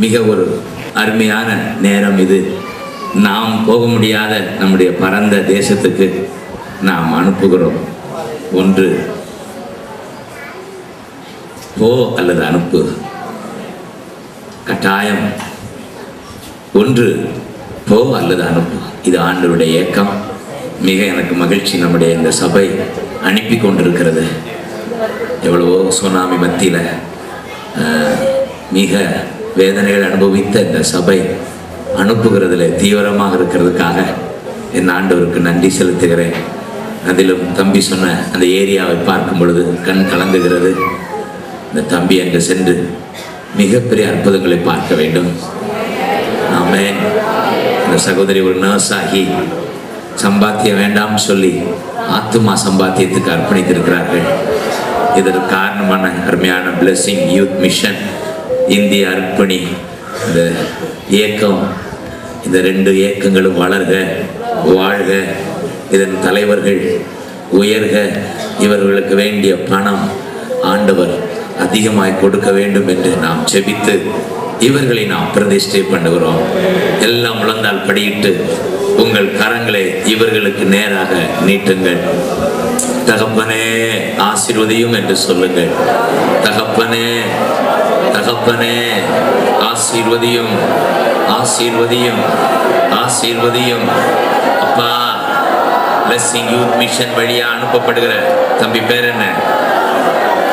மிக ஒரு அருமையான நேரம் இது. நாம் போக முடியாத நம்முடைய பரந்த தேசத்துக்கு நாம் அனுப்புகிறோம். ஒன்று போ அல்லது அனுப்பு, கட்டாயம். ஒன்று போ அல்லது அனுப்பு. இது ஆண்டவருடைய ஏக்கம். மிக எனக்கு மகிழ்ச்சி. நம்முடைய இந்த சபை அனுப்பி கொண்டிருக்கிறது. எவ்வளவோ சுனாமி மத்தியில் மிக வேதனைகள் அனுபவித்த இந்த சபை அனுப்புகிறதுல தீவிரமாக இருக்கிறதுக்காக என் ஆண்டவருக்கு நன்றி செலுத்துகிறேன். அதிலும் தம்பி சொன்ன அந்த ஏரியாவை பார்க்கும் பொழுது கண் கலங்குகிறது. இந்த தம்பி அங்கு சென்று மிகப்பெரிய அற்புதங்களை பார்க்க வேண்டும். ஆமென். இந்த சகோதரி ஒரு நர்ஸ் ஆகி சம்பாத்தியம் வேண்டாம் சொல்லி ஆத்துமா சம்பாத்தியத்துக்கு அர்ப்பணித்திருக்கிறார்கள். இதற்கு காரணமான அருமையான பிளெஸிங் யூத் மிஷன், இந்திய அர்ப்பணி இந்த இயக்கம், இந்த ரெண்டு இயக்கங்களும் வளர்க வாழ்க, இதன் தலைவர்கள் உயர்க. இவர்களுக்கு வேண்டிய பணம் ஆண்டவர் அதிகமாய் கொடுக்க வேண்டும் என்று நாம் செபித்து இவர்களை நாம் பிரதிஷ்டை பண்ணுகிறோம். எல்லாம் முழந்தால் படியிட்டு உங்கள் கரங்களை இவர்களுக்கு நேராக நீட்டுங்கள். தகப்பனே ஆசீர்வதியும் என்று சொல்லுங்கள். தகப்பனே தகப்பனே ஆசீர்வதியும், ஆசீர்வதியும், ஆசீர்வதியும். அப்பா, பிளெஸிங் யூத் மிஷன் வழியா அனுப்பப்படுகிற தம்பி பேர் என்ன?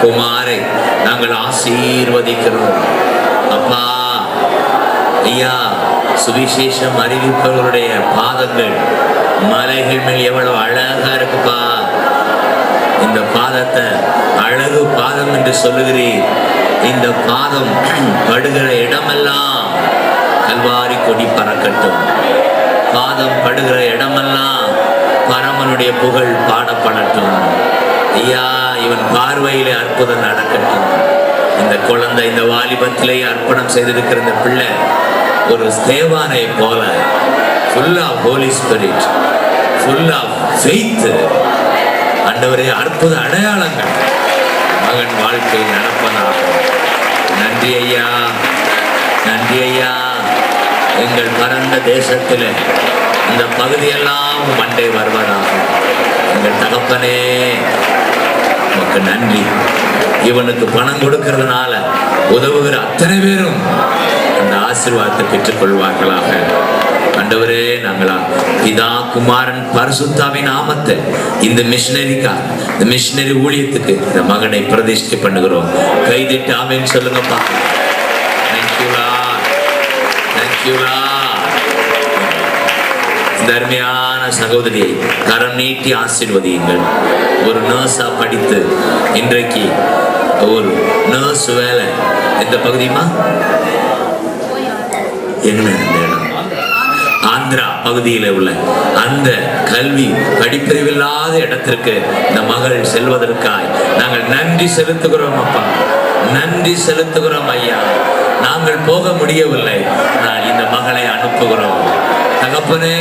குமாரை நாங்கள் ஆசீர்வதிக்கிறோம். அப்பா ஐயா, சுவிசேஷம் அறிவிப்பவர்களுடைய பாதங்கள் மலைகள் மேல் எவ்வளவு அழகா இருக்குப்பா. இந்த பாதத்தை அழகு பாதம் என்று சொல்லுகிறீர். இந்த பாதம் படுகிற இடமெல்லாம் கல்வாரி கொடி பறக்கட்டும். பாதம் படுகிற இடமெல்லாம் பரமனுடைய புகழ் பாடப்படட்டும். ஐயா, இவன் பார்வையிலே அற்புதம் நடக்கட்டும். இந்த குழந்தை இந்த வாலிபத்திலே அர்ப்பணம் செய்திருக்கிற இந்த பிள்ளை ஒரு ஸ்தேவானை போல full of Holy Spirit, full of faith. ஆண்டவரே, அற்புத அடையாளங்கள் மகன் வாழ்க்கை நடப்பதாக. நன்றி ஐயா, நன்றி ஐயா. எங்கள் பரந்த தேசத்தில் இந்த பகுதியெல்லாம் மண்டை வருவதாக. எங்கள் தகப்பனே உமக்கு நன்றி. இவனுக்கு பணம் கொடுக்கிறதுனால உதவுகிற அத்தனை பேரும் அந்த ஆசீர்வாதத்தை பெற்றுக் கொள்வார்களாக. ஆண்டவரே, நாங்களா பிதா குமாரன் பரிசுத்தாவின் நாமத்தை இந்த மிஷனரிக்கா, இந்த மிஷனரி ஊழியத்துக்கு இந்த மகனை பிரதிஷ்டை பண்ணுகிறோம். கைதிட்டு ஆமென் சொல்லுங்கப்பா. Thank you Lord, thank you Lord. தர்மையான சகோதரியை கரம் நீட்டி ஆசீர்வதியுங்கள். ஒரு நர்ஸா படித்து இன்றைக்கு ஒரு நர்ஸ் வேலை எந்த பகுதியுமா? என்ன ஆந்திரா பகுதியில் உள்ள அந்த கல்வி படிப்பறிவில்லாத இடத்திற்கு இந்த மகள் செல்வதற்காய் நாங்கள் நன்றி செலுத்துகிறோம். அப்பா, நன்றி செலுத்துகிறோம் ஐயா. நாங்கள் போக முடியவில்லை, நான் இந்த மகளை அனுப்புகிறோம். தகப்பனே,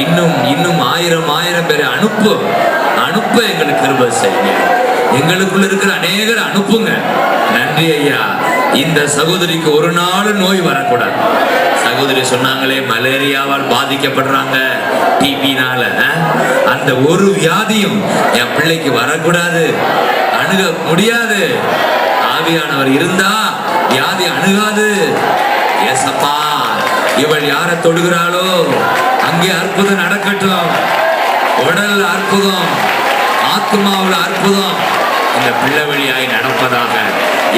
இன்னும் இன்னும் ஆயிரம் பேரை அனுப்ப எங்களுக்கு கிருபை செய்யுங்க. எங்களுக்குள்ள இருக்கிற அநேகர் அனுப்புங்க. நன்றி ஐயா. இந்த சகோதரிக்கு ஒரு நாள் நோய் வரக்கூடாது. சகோதரி சொன்னாங்களே, மலேரியாவால் பாதிக்கப்படுறாங்க, டிபினால. அந்த ஒரு வியாதியும் என் பிள்ளைக்கு வரக்கூடாது, அணுக முடியாது. ஆவியானவர் இருந்தா வியாதி அணுகாது. ஏசப்பா, இவள் யாரை தொடுகிறாளோ அங்கே அற்புதம் நடக்கட்டும். உடல் அற்புதம், ஆத்மாவில் அற்புதம் இந்த பிள்ளை வழியாய் நடப்பதாக.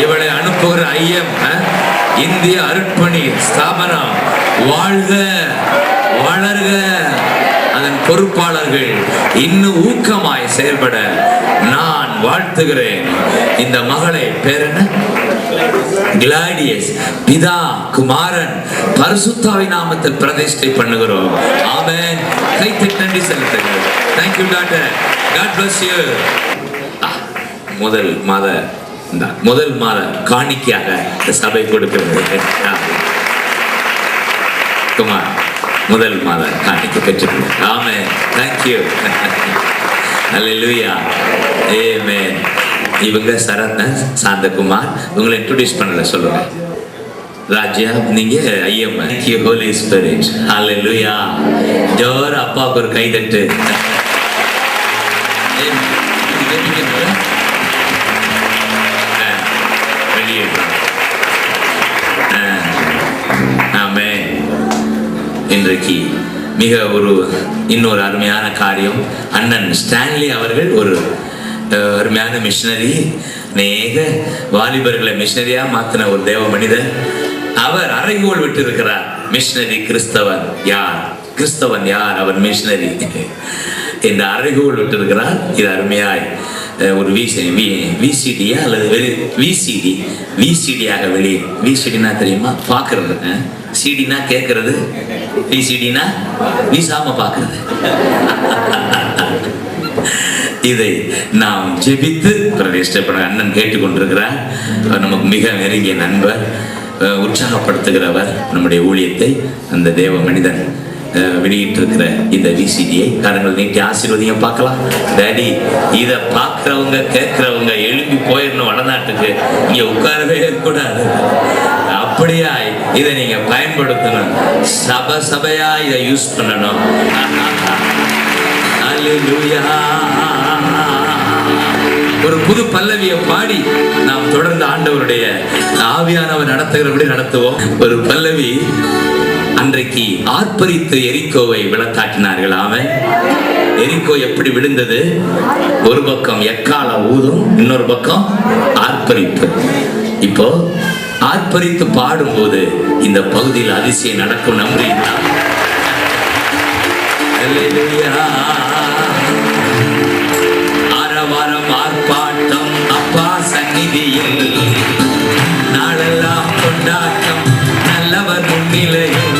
இவளை அனுப்புகிற ஐயம் இந்திய அருட்பணி ஸ்தாபனம் வாழ்க வளர்க. அதன் பொறுப்பாளர்கள் இன்னும் ஊக்கமாய் செயல்பட நான் வாழ்த்துகிறேன். இந்த மகளை பேர் என்ன? கிளாடியஸ். பிதா குமாரன் பரிசுத்தாவின் நாமத்தில் பிரதிஷ்டை பண்ணுகிறோம். ஆமென். கைத்தட்டி நன்றி செலுத்துங்கள். Thank you doctor. God bless you. முதல் மாத காணிக்கையாக இந்த சபை கொடுக்கிறது. குமார் முதல் மாத காணிக்கை பெற்றுக்கொள்ளுங்க. ஆமென். Thank you. Hallelujah. Amen. இவங்க சரத்ன சாந்தகுமார். இவங்களை இன்ட்ரோடியூஸ் பண்ணல சொல்லுங்க. ராஜா, நீங்க Ayyappa. Thank you Holy Spirit. Hallelujah. ஜோர் அப்பாவுக்கு ஒரு கை தட்டு. ஆமென். இன்றைக்கு மிக இன்னொரு அருமையான காரியம். அண்ணன் ஸ்டான்லி அவர்கள் ஒரு அருமையான மிஷனரி, அநேக வாலிபர்களை மிஷனரியா மாத்தின ஒரு தேவ மனிதர். அவர் அறைகோல் விட்டு இருக்கிறார். மிஷனரி கிறிஸ்தவன் யார், கிறிஸ்தவன் யார், அவர் மிஷனரி இந்த அறைகோல் விட்டு இருக்கிறார். இது அருமையாய் ஒரு விசிடியா அல்லது விசிடியாக வெளியே. விசிடினா தெரியுமா? பார்க்கறது. சிடினா கேட்கறது, விசிடினா வீசாம பார்க்கறது. இதை நாம் ஜெபித்து பிரதிஷ்டப்பட அண்ணன் கேட்டுக்கொண்டிருக்கிறார். நமக்கு மிக நெருங்கிய நண்பர், உற்சாகப்படுத்துகிறவர் நம்முடைய ஊழியத்தை. அந்த தேவ மனிதன் வெளியிட்டிருக்கிற இந்த விசிடியை கரங்கள் நீட்டி ஆசீர்வதிங்க. பார்க்கலாம். டேடி, இதை பார்க்குறவங்க கேட்குறவங்க எழுப்பி போயிடணும் வடநாட்டுக்கு. இங்கே உட்காரவே கூடாது. அப்படியா இதை நீங்க பயன்படுத்தணும். சபையா இதை யூஸ் பண்ணணும். ஒரு புது பல்லவியை பாடி நாம் தொடர்ந்து ஆண்டவருடைய ஆவியானவர் நடத்துகிறபடி நடத்துவோம். ஒரு பல்லவி. அன்றைக்கு ஆர்ப்பரித்து எரிக்கோவை விளக்காட்டினார்கள். ஆமென். எரிக்கோ எப்படி விழுந்தது? ஒரு பக்கம் எக்கால ஊதும், இன்னொரு பக்கம் ஆர்ப்பரிப்பு. இப்போ ஆர்ப்பரித்து பாடும்போது இந்த பகுதியில் அதிசயம் நடக்கும். நம்புறீங்களா? ஆரவாரம் ஆர்ப்பாட்டம் அப்பா சந்நிதியில், நாளெல்லாம் கொண்டாட்டம் நல்லவர் முன்னிலையில்.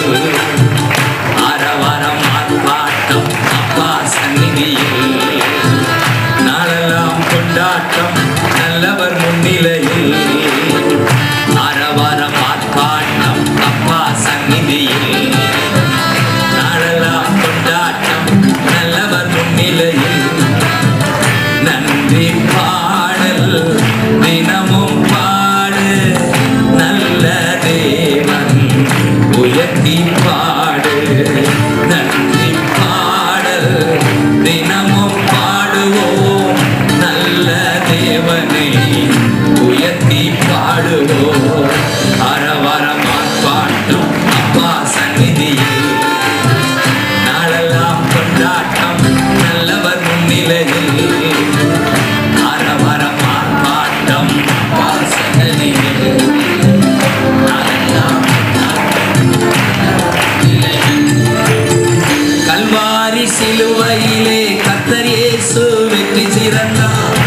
ஆரவாரம் ஆர்ப்பாட்டம் அப்பா சந்நிதியில், நாளெல்லாம் கொண்டாட்டம் நல்லவர் முன்னிலையில். ஆரவாரம் ஆர்ப்பாட்டம் அப்பா சந்நிதியில், நாளெல்லாம் கொண்டாட்டம் நல்லவர் முன்னிலையில். நன்றி பாடல் தினமும் பாடு, நல்ல தேவன் உயர்த்தி பாடு. நன்றி பாடல் தினமும் பாடுவோம், நல்ல தேவனை உயர்த்தி பாடுவோம். அரவரம் ஆர்ப்பாட்டம் அப்பா சந்நிதியில், நாளெல்லாம் கொண்டாட்டம் நல்லவர் முன்னிலையில். அரவரம் ஆர்ப்பாட்டம் அப்பா சந்நிதியில், நாளெல்லாம் கல்வாரி சிலுவையிலே கர்த்தர் இயேசு வெற்றி சிறந்தார்.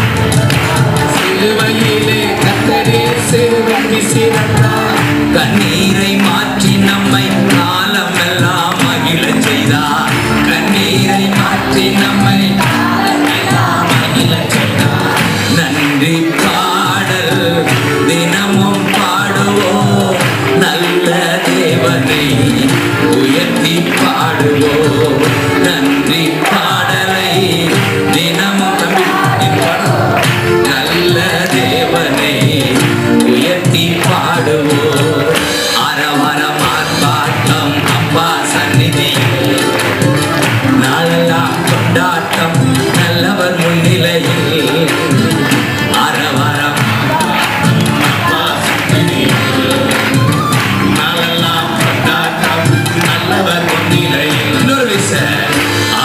சிலுவையிலே கர்த்தர் இயேசு வெற்றி சிறந்தார். கண்ணீரை மாற்றி நம்மை காலமெல்லாம் மகிழச் செய்தார். கண்ணீரை மாற்றி நம்மை காலமெல்லாம் மகிழச் செய்தார். நன்றி பாடல் தினமும் பாடுவோம், நல்ல தேவனை உயர்த்தி பாடுவோம். நன்றி பாடலை தினமும் நல்ல தேவனை உயர்த்தி பாடுவோம். அரவரம் ஆர்ப்பாட்டம் அப்பா சந்நிதியில், நாளெல்லாம் கொண்டாட்டம் நல்லவர் முன்னிலையில். அரவரம் அப்பா சந்நிதியில், நாளெல்லாம் கொண்டாட்டம் நல்லவர் முன்னிலையில். இன்னொரு விஷயம்.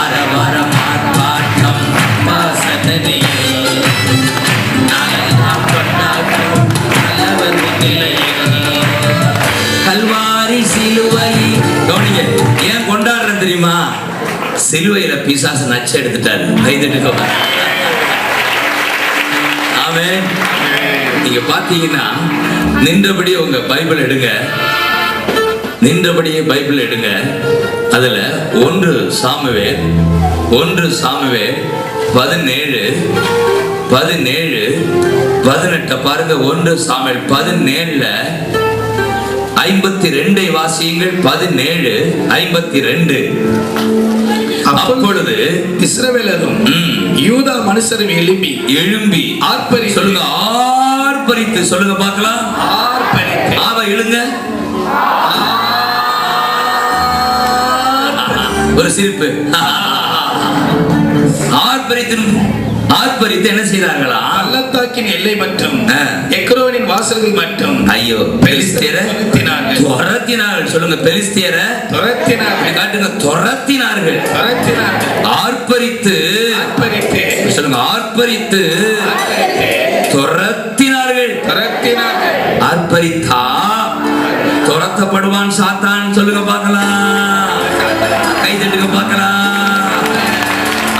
அரவரம் ஆர்ப்பாட்டம் அப்பா சந்நிதியில், நாளெல்லாம் கொண்டாட்டம் நல்லவர் முன்னிலையில். கல்வாரி சிலுவை. கவனிங்க, ஏன் கொண்டாடுறேன் தெரியுமா? சிலுவையில பிசாசு நச்சு எடுத்துட்டாரு. கைதட்டுக்கோங்க. ஆமென். நீங்க பாத்தீங்கன்னா நின்றபடியே உங்க பைபிள் எடுங்க, நின்றபடியே பைபிள் எடுங்க. அதுல 1 சாமுவேல் 17 18 பாருங்க. 1 சாமுவேல் 17ல 52 வாசியுங்கள். 17:52. அப்பொழுது இஸ்ரவேலரும் யூதா மனுஷரும் எழும்பி ஆர்ப்பரித்து. சொல்லுங்க, ஆர்ப்பரித்து சொல்லுங்க பார்க்கலாம். ஆர்ப்பரித்து. ஆவ இழுங்க. ஒரு சிரிப்பு. ஆர்ப்பரித்து என்ன செய்தார்களா? பள்ளத்தாக்கின் எல்லை மற்றும் எக்ரோனின் வாசல்கள் மற்றும் ஐயோ பெலிஸ்தியரை துரத்தினார்கள். சொல்லுங்க, பெலிஸ்தியரை துரத்தினார்கள். காட்டுங்க, துரத்தினார்கள். ஆர்ப்பரித்து சொல்லுங்க, ஆர்ப்பரித்து துரத்தினார்கள். ஆர்ப்பரித்தா துரத்தப்படுவான் சாத்தான். சொல்லுங்க பார்க்கலாம், கை தட்டுங்க பார்க்கலாம்.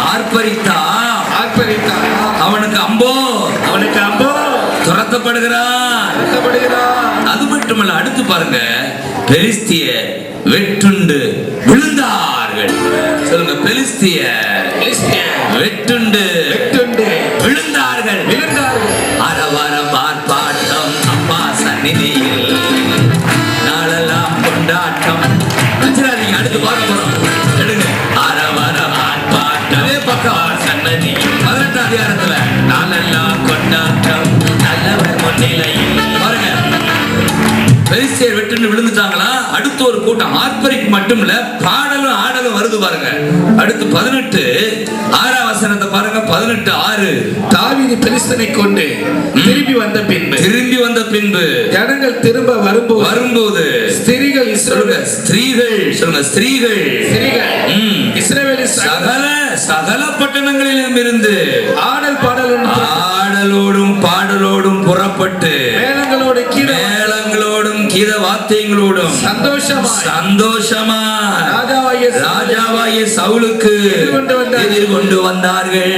ஆர்ப்பரித்தா அவனுக்கு அம்போ துரத்தப்படுகிறான். அது மட்டுமல்ல, அடுத்து பாருங்க, பெலிஸ்தியர் வெட்டுண்டு விழுந்தார்கள். சொல்லுங்க, பெலிஸ்தியர் வெட்டுண்டு விழுந்தார்கள். அரவரம் ஆர்ப்பாட்டம் அப்பா சந்நிதியில் நாளெல்லாம் கொண்டாட்டம். அடுத்து பார்க்க போறோம். எடுங்க, அரவரம் ஆர்ப்பாட்டமே பக்கம் சன்னதி 18 அதிகாரத்துல நாளெல்லாம் கொண்டாட்டம் நல்லவர் முன்னிலையில். பாருங்க, பெலிஸ்தியர் வெட்டுன்னு விழுந்துட்டாங்களா? அடுத்து ஒரு கூட்டம் ஆர்ப்பரிப்பு மட்டும் இல்ல, பாடலும் ஆடலும் வருது பாருங்க. அடுத்து 18 6ஆம் வசனத்தை பாருங்க. 18:6 தாவீது பெலிஸ்தனை கொண்டு திரும்பி வந்த பின்பு ஜனங்கள் திரும்ப வரும்போது ஸ்திரீகள் இஸ்ரவேலின் சகல பட்டணங்களிலும் இருந்து ஆடலோடும் பாடலோடும் புறப்பட்டு மேளங்களோடும் கீத வாத்தியங்களோடும் சந்தோஷமா ராஜாவாகிய சவுலுக்கு எதிர்கொண்டு வந்தார்கள்.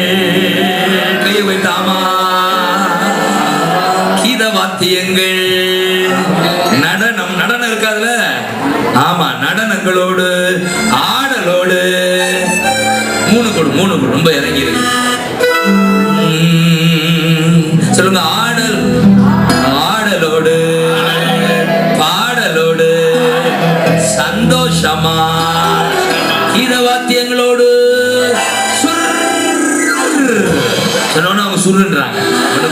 கை வைத்தாமா, கீத வாத்தியங்கள், நடனம் இருக்காதுல? ஆமா, நடனங்களோடு ஆடலோடு மூணு கூட ரொம்ப இறங்கி இருக்கு. சொல்லுங்க, ஆடலோடு பாடலோடு சந்தோஷமா கீத வாத்தியங்களோடு சொன்னோன்னு அவங்க சுருன்றாங்க.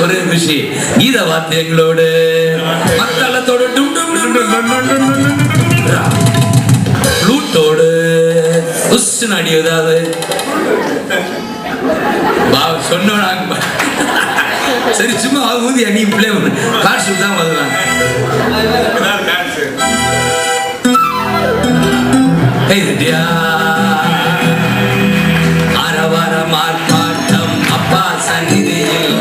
ஒரே குஷி. கீத வாத்தியங்களோடு மக்களத்தோடு ப்ளூட்டோடு உஸ்ன்னு அடியதாவது சொன்னாங்க. சரி, சும்மா ஊதி அடி பிள்ளை காசு தான் வருவாங்க. அரவரம் ஆர்ப்பாட்டம் அப்பா சந்நிதியில்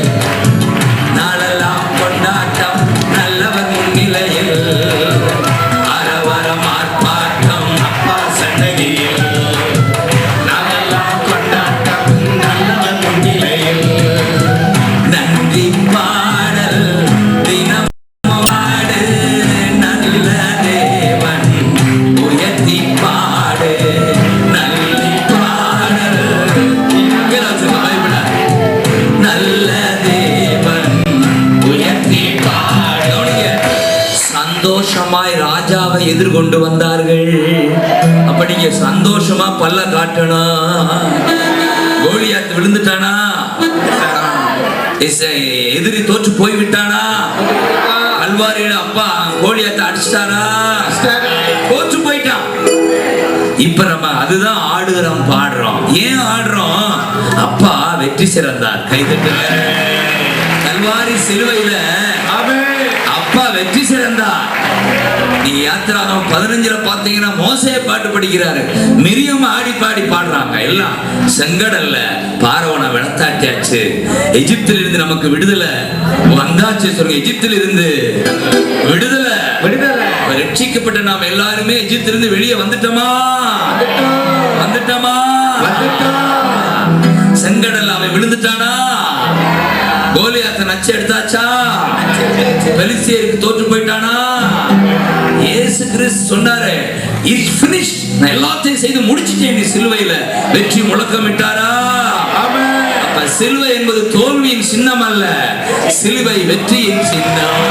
நாளெல்லாம் கொண்டாட்டம் நல்லவர் முன்னிலையில். அரவரம் ஆர்ப்பாட்டம் அப்பா சந்நிதியில் நாளெல்லாம் கொண்டாட்டம் நல்லவர் முன்னிலையில். நன்றி பாடல் தினம் பாடு நல்ல தேவன் உயர்த்தி பாடு நல்லி பாடல் நல்ல தேவன் உயர்த்தி பாடு. சந்தோஷமாய் ராஜாவை எதிர்கொண்டு வந்தார்கள். அப்ப நீங்க சந்தோஷமா பல்ல காட்டணும். கோலியாத் விழுந்துட்டானா? எதிரி தோற்று போய்விட்டானா? கல்வாரியில அப்பா கோலியாத்தை அடிச்சிட்டாரா? தோற்று போயிட்டான். இப்ப நம்ம அதுதான் ஆடுகிறோம், பாடுறோம். ஏன் ஆடுறோம்? அப்பா வெற்றி சிறந்தார். கைதட்டுங்க. கல்வாரி சிலுவையில அப்பா வெற்றி சிறந்தார். நீங்க யாத்திராகம் 15 பாத்தீங்கன்னா மோசே பாட்டு படிக்கிறாரு, மிரியம் ஆடி பாடி பாடுறாங்க. எல்லாம் செங்கடல்ல பார்வோனை விளத்தாட்டியாச்சு. எகிப்தில் இருந்து நமக்கு விடுதலை வந்தாச்சு. சொல்லுங்க, எகிப்தில் இருந்து விடுதலை. ரட்சிக்கப்பட்ட நாம் எல்லாருமே எகிப்தில் இருந்து வெளியே வந்துட்டோமா? செங்கடல் அவன் விழுந்துட்டானா? கோலியாத்தை நச்சு எடுத்தாச்சா? பெலிஸ்தியருக்கு தோற்று போயிட்டானா? இயேசு கிறிஸ்து சொன்னாரு, இட்ஸ் ஃபினிஷ், நான் எல்லாத்தையும் செய்து முடிச்சிட்டேன். நீ சிலுவையில வெற்றி முழக்கமிட்டாரா? அப்ப சிலுவை என்பது தோல்வியின் சின்னம் அல்ல, சிலுவை வெற்றியின் சின்னம்.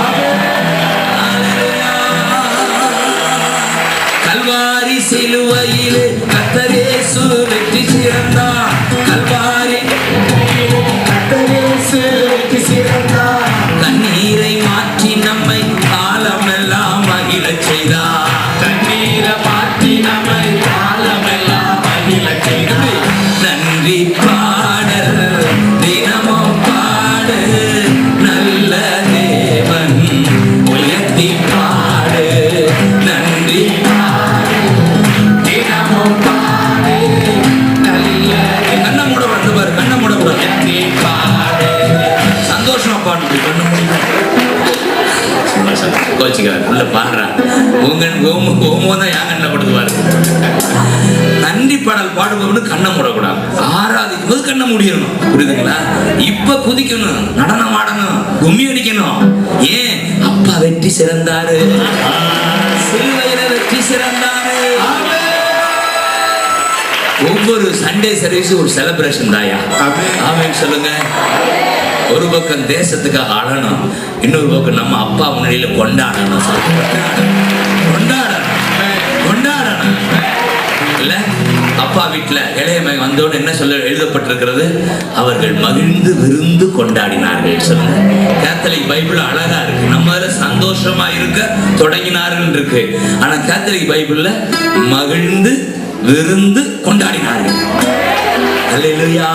கல்வாரி சிலுவையிலே கர்த்தர் இயேசு வெற்றி சிறந்தார். கல்வாரி கண்ணீரை மாற்றி நம்மை காலமெல்லாம் மகிழச் செய்தார். கண்ணீரை மாற்றி நம்மை காலமெல்லாம் மகிழ ஓமோ தான் என் கண்ணில் படுத்துவாரு. நன்றி பாடல் பாடுபவனு கண்ணை மூடக்கூடாது, ஆராதிக்கும் போது கண்ணை மூடிடணும். புரியுதுங்களா? இப்ப குதிக்கணும், நடனம் ஆடணும், கும்மி அடிக்கணும். ஏன்? அப்பா வெற்றி சிறந்தாரு, சிலுவையில வெற்றி சிறந்தாரு. ஒவ்வொரு சண்டே சர்வீஸ் ஒரு செலிப்ரேஷன் தாயா. ஆமென் சொல்லுங்க. ஒரு பக்கம் தேசத்துக்காக ஆடணும், இன்னொரு பக்கம் நம்ம அப்பா முன்னிலையில கொண்டாடணும். கொண்டாடணும் இல்ல? அப்பா வீட்டுல இளைய மகன் வந்தோடு என்ன சொல்ல எழுதப்பட்டிருக்கிறது? அவர்கள் மகிழ்ந்து விருந்து கொண்டாடினார்கள். சொல்லுங்க. கேத்தலிக் பைபிள் அழகா இருக்கு, நம்ம அதுல சந்தோஷமா இருக்க தொடங்கினார்கள் இருக்கு. ஆனா கேத்தலிக் பைபிள்ல மகிழ்ந்து விருந்து கொண்டாடினார்கள். அல்லேலூயா.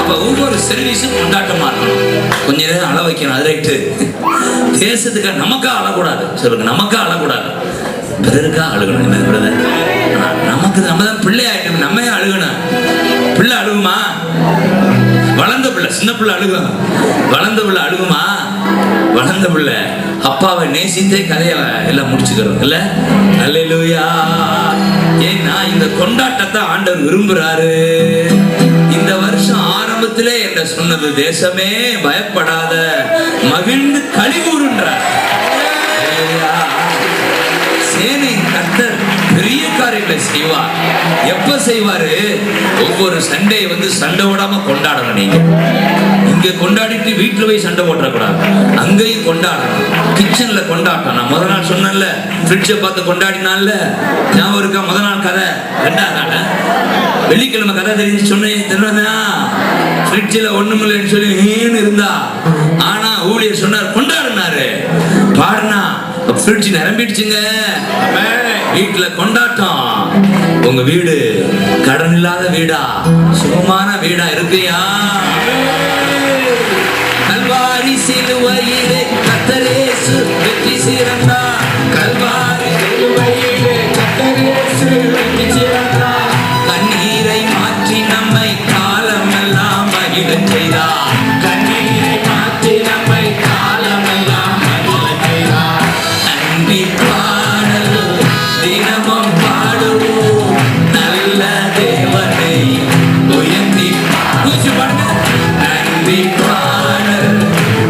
அப்ப ஒவ்வொரு சர்வீஸும் கொண்டாட்டமா இருக்கணும். கொஞ்ச நேரம் அழ வைக்கணும், அது ரைட்டு. தேசத்துக்கு நமக்கா அழக்கூடாது. சொல்லுங்க, நமக்கா அழக்கூடாது, பிறருக்கா அழுகணும். என்ன பிரதர்? நமக்கு நம்ம தான் பிள்ளை ஆயிட்டோம், நம்ம ஏன் அழுகணும்? பிள்ளை அழுகுமா? வளர்ந்த பிள்ளை, சின்ன பிள்ளை அழுகும். வளர்ந்த பிள்ளை அழுகுமா? வளர்ந்த பிள்ளை அப்பாவை நேசித்தே கதையை எல்லாம் முடிச்சுக்கிறோம் இல்ல? அல்லேலூயா. ஏன்னா இந்த கொண்டாட்டத்தை ஆண்டவர் விரும்புறாரு. இந்த வருஷம் ஆரம்பத்திலே என்ன சொன்னது? தேசமே பயப்படாத, மகிழ்ந்து களிகூறுன்றார். சேனையின் கர்த்தர் பெரிய காரியங்களை செய்வார். எப்ப செய்வாரு? ஒவ்வொரு சண்டே சண்டை ஓடாம கொண்டாடணும். நீங்க இங்க கொண்டாடிட்டு வீட்டுல போய் சண்டை ஓட்டக்கூடாது, அங்கேயும் கொண்டாடணும். கிச்சன்ல கொண்டாட்டம். நான் முதல் நாள் சொன்னேன்ல, ஃப்ரிட்ஜை பார்த்து கொண்டாடினால ஞாபகம் இருக்கா? முதல் நாள் கதை, ரெண்டாவது நாள் வெள்ளிக்கிழமை கதை தெரிஞ்சு சொன்னா ஃப்ரிட்ஜில் ஒண்ணுமில்லைன்னு சொல்லி ஏன்னு இருந்தா, ஆனா ஊழியர் சொன்னார் கொண்டாடினாரு, பாடினா ஃப்ரிட்ஜ் நிரம்பிடுச்சுங்க. வீட்டுல கொண்டாட்டம். உங்க வீடு கடன் இல்லாத வீடா, சுகமான வீடா இருக்கையா? கல்வாரி சிலுவையிலே கர்த்தர் இயேசு வெற்றி சிறந்தார். கல்வாரி சிலுவையிலே கர்த்தர் இயேசு வெற்றி சிறந்தார். கண்ணீரை மாற்றி நம்மை காலமெல்லாம் மகிழச் செய்தார். கண்ணீரை மாற்றி நம்மை காலமெல்லாம் மகிழச் செய்தார். நன்றி பாடல் தினமும் பாடுவோம், நல்ல தேவனை உயர்த்தி பாடுங்க. நன்றி பாடல்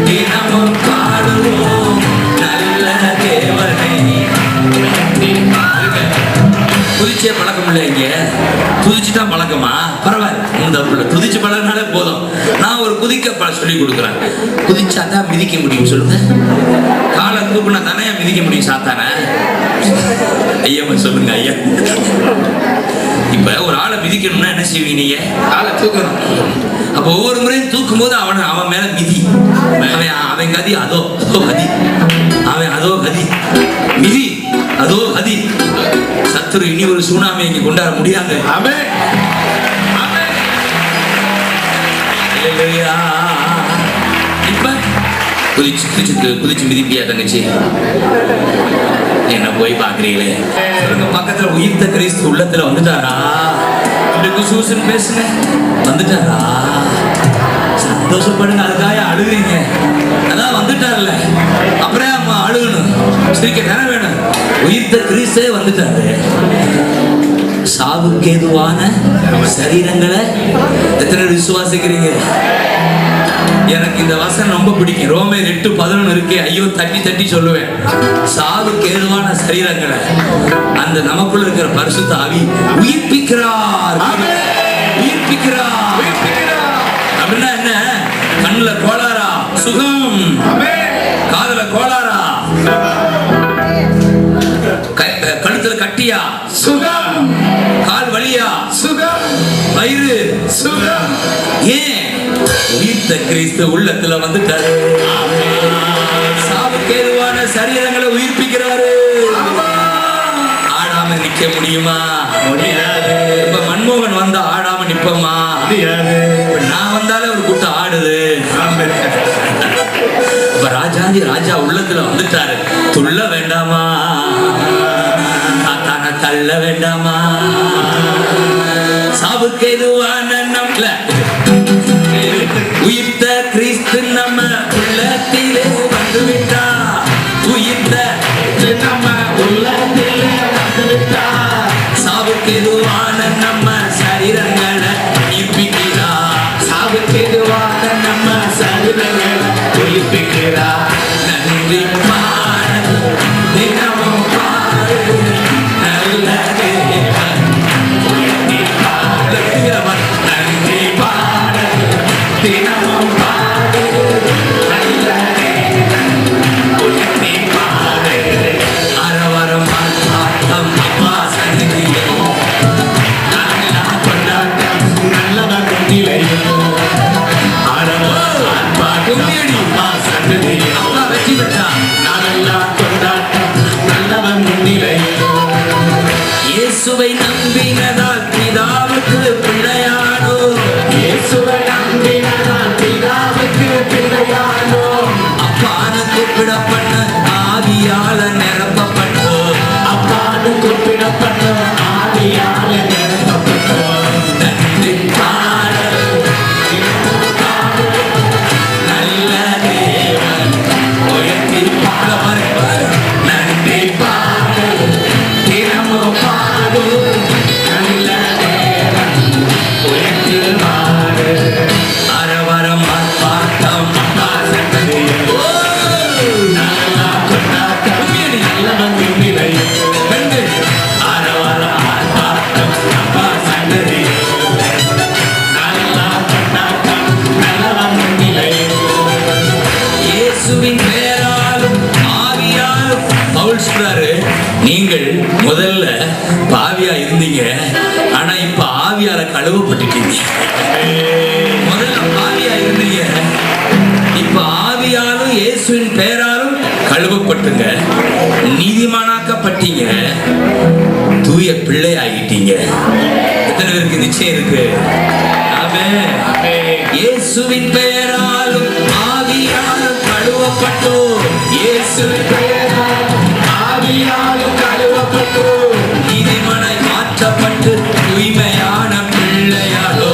தினமும் பாடுவோம், நல்ல தேவனை உயர்த்தி பாடுங்க. துதிச்சே பழக்கம் இல்லை, இங்க துதிச்சுட்டா பழக்கமா? பரவாயில்ல, துதிச்சு பழகினாலே போதும். நான் ஒரு குதிக்க சொல்லி கொடுக்குறேன். குதிச்சா தான் மிதிக்க முடியும். சொல்லுங்க. காலை தூக்குனா தானே மிதிக்க முடியும் சாத்தான? ஐயா சொல்லுங்க ஐயா. இப்ப ஒரு ஆளை மிதிக்கணும்னா என்ன செய்வீங்க? நீங்க காலை தூக்கணும். அப்ப ஒவ்வொரு முறையும் தூக்கும் போது அவன் மேல மிதி. அவன் கதி அதோ கதி, அவன் அதோ கதி, மிதி அதோ கதி. சத்துரு இனி ஒரு சுனாமி இங்க கொண்டாட முடியாது. இப்ப குதிச்சு மிதிப்பியா தங்கச்சி? என்ன போய் பாக்குறீங்களே? பக்கத்துல உயிர்த்த கிறிஸ்து உள்ளத்துல வந்துட்டாரா? சூசன் பேசுங்க, வந்துட்டாரா? சந்தோஷப்படுங்க, அதுக்காக அழுகுறீங்க. அதான் வந்துட்டார்ல, அப்புறம் அம்மா அழுகணும், சிரிக்க தானே வேணும். உயிர்த்த கிறிஸ்தே வந்துட்டாரு. சாவுக்கு ஏதுவான சரீரங்களை எத்தனை விசுவாசிக்கிறீங்க? எனக்கு இந்த வசனம் ரொம்ப பிடிக்கும். ரோமேர் 8:11 இருக்கே, ஐயோ தட்டி தட்டி சொல்லுவேன். சாவுக்கு ஏதுவான சரீரங்களை அந்த நமக்குள்ள இருக்கிற பரிசுத்த ஆவி உயிர்ப்பிக்கிறார். அப்படின்னா என்ன? கண்ணுல கோளாரா? சுகம். காதுல கோளாரா? கழுத்துல கட்டியா? சுகம். கால் வலியா? சுகம். வயிறு? சுகம். ஏன்? உயிர்த்த கிறிஸ்து உள்ளத்துல வந்துட்டாரு. சாவுக்கு ஏதுவான சரீரங்களை உயிர்ப்பிக்கிறாரு. ஆடாம நிக்க முடியுமா? முடியாது. இப்ப மன்மோகன் வந்தா ஆடாம நிப்பமா? முடியாது. நான் வந்தாலே ஒரு கூட்டம் ஆடுது. இப்ப ராஜாதி ராஜா உள்ளத்துல வந்துட்டாரு. துள்ள வேண்டாமா? தான தள்ள வேண்டாமா? சாவுக்கு எதுவான நம்மள உயிர்த்த கிறிஸ்து நம்ம உள்ளத்திலே வந்துவிட்டா. உயிர்த்த நம்ம இயேசுவை நம்பினதால் பிதாவுக்கு பிள்ளையானோ, இயேசுவை நம்பினதால் பிதாவுக்கு பிள்ளையானோம். அப்பான்னு கூப்பிடப்பட்ட ஆவியால நிரப்பப்பட்டோம். அப்பான்னு கூப்பிடப்பட்ட ஆவியால நிரப்பப்பட்டோம். நன்றி பாட நல்ல தேவன் உயர்த்தி பாட பாரு. நன்றி பாட தினமும் பாடு நல்ல தேவன் உயர்த்தி பாடு. அரவரம் ஆர்ப்பாட்டம் அப்பா சன்னதியில் நல்லா கொண்டாட்டம் நல்லவன் முன்னிலையில். பெண்கள் அரவரம் ஆர்ப்பாட்டம் அப்பா சன்னதியில் நல்லா கொண்டாட்டம் நல்லவன் முன்னிலையில். இயேசுவின் பெயராலும் ஆவியாலும் பவுல் சொல்றாரு, நீங்கள் முதல்ல பாவியா இருந்தீங்க, ஆனா இப்ப ஆவியால கழுவப்பட்டுட்டீங்க. முதல்ல பாவியா இருந்தீங்க, இப்ப ஆவியாலும் இயேசுவின் பெயராலும் கழுவப்பட்டுங்க, நீதிமானாக்கப்பட்டீங்க, தூய பிள்ளை ஆகிட்டீங்க. எத்தனை பேருக்கு நிச்சயம் இருக்கு? ஆமென். இயேசுவின் பெயராலும் ஆவியாலும் கழுவப்பட்டோம். இயேசுவின் பெயராலும் ஆவியாலும் கழுவப்பட்டோம். நீதிமானாய் மாற்றப்பட்டு தூய்மையான பிள்ளையாலோ,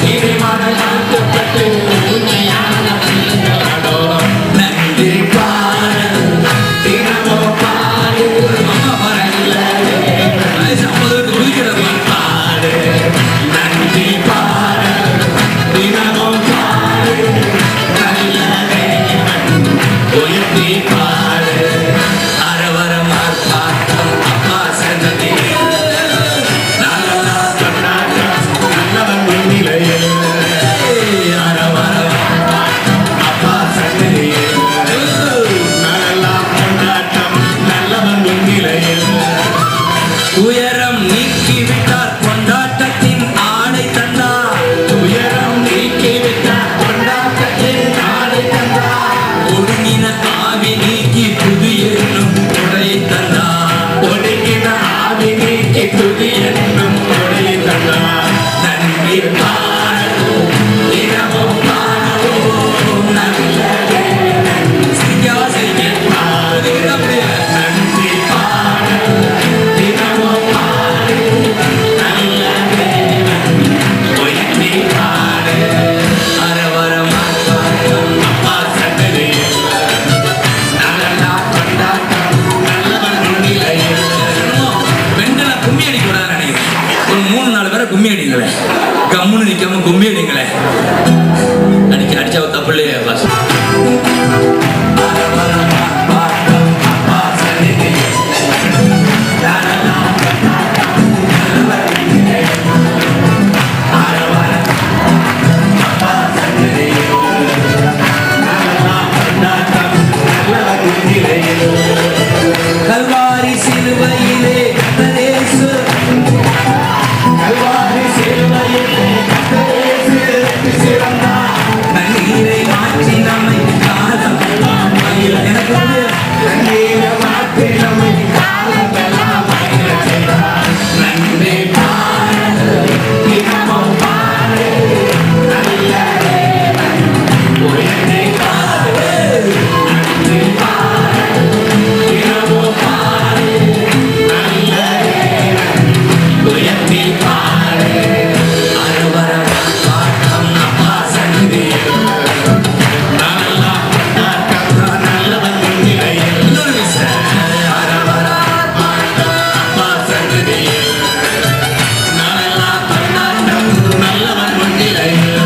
நீதிமானாய் மாற்றப்பட்டு உண்மையான பிள்ளையாலோ. நன்றி பாட தினமும் பாடு அம்மா பாருங்க, வயசு 50 குதிக்கிறது பாடு நன்றி பாடு தினமும் பாடு நல்ல தேவன் உயர்த்தி பாடு. அரவரம் ஆர்ப்பாட்டம் அப்பா சன்னதியில் நல்லா கொண்டாட்டம் நல்லவன் முன்னிலையில். அரவரம் அப்பா சன்னதியில் நல்லா கொண்டாட்டம் நல்லவன் முன்னிலையில். உயரம் நீக்கிவிட்டார், கொண்டாட்டத்தின் ஆடை தந்தார். உயரம் நீக்கிவிட்டார், கொண்டாட்டத்தின் நாளை தந்தார். ஒடுங்கின ஆவி நீக்கி புது என்னும் உடையை தந்தார். ஒடுங்கின ஆவி நீக்கி துதி என்னும் கொடையை தந்தார். நன்றி பாடுவோம், தினமும் பாடுவோம் நல்ல தேவன் சிங்காசைக்கு பாடுகிறவரே. நன்றி பாடு தினமும் பாடு நல்ல தேவன் உயர்த்தி பாடு. அரவரம் ஆர்ப்பாட்டம் அப்பா சன்னதியில் நல்லா கொண்டாட்டம் நல்லவன் முன்னிலையில். பெண்களை கும்மி அடிக்கூடாது நினைக்கிறேன். ஒரு 3-4 பேரை கும்மி அடிங்களேன், கம்முன்னு நிக்காம கும்மி அடிங்களேன். அடிச்சா தப்பு இல்லையா பாஸ்? அரவரம் ஆர்ப்பாட்டம் அப்பா சன்னதியில் நல்லா கொண்டாட்டம் நல்லவன் முன்னிலையில். அரவரம் அப்பா சன்னதியில் நல்லா கொண்டாட்டம் நல்லவன் முன்னிலையில். கல்வாரி சிலுவையிலே கர்த்தர் இயேசு கல்வாரி சிலுவையிலே கர்த்தர் இயேசு சிறந்தார். தண்ணீரை மாற்றி நம்மை காலமெல்லாம் மகிழ- எனக்கு வந்து தண்ணீரை மாற்றி நம்மை காலமெல்லாம் மகிழச் செய்தார். நன்றி பாடு தினமும் பாடு நல்ல தேவன் உயர்த்தி பாடு. நன்றி பாடு தினமும் பாடு நல்ல தேவன் உயர்த்தி பாடு. அரவரம் ஆர்ப்பாட்டம் அப்பா சன்னதியில் நல்லா கொண்டாட்டம் நல்லவன் முன்னிலையில். இன்னொரு விஷயம். அப்பா சன்னதியில் நல்லா கொண்டாட்டம் நல்லவன் முன்னிலையில்.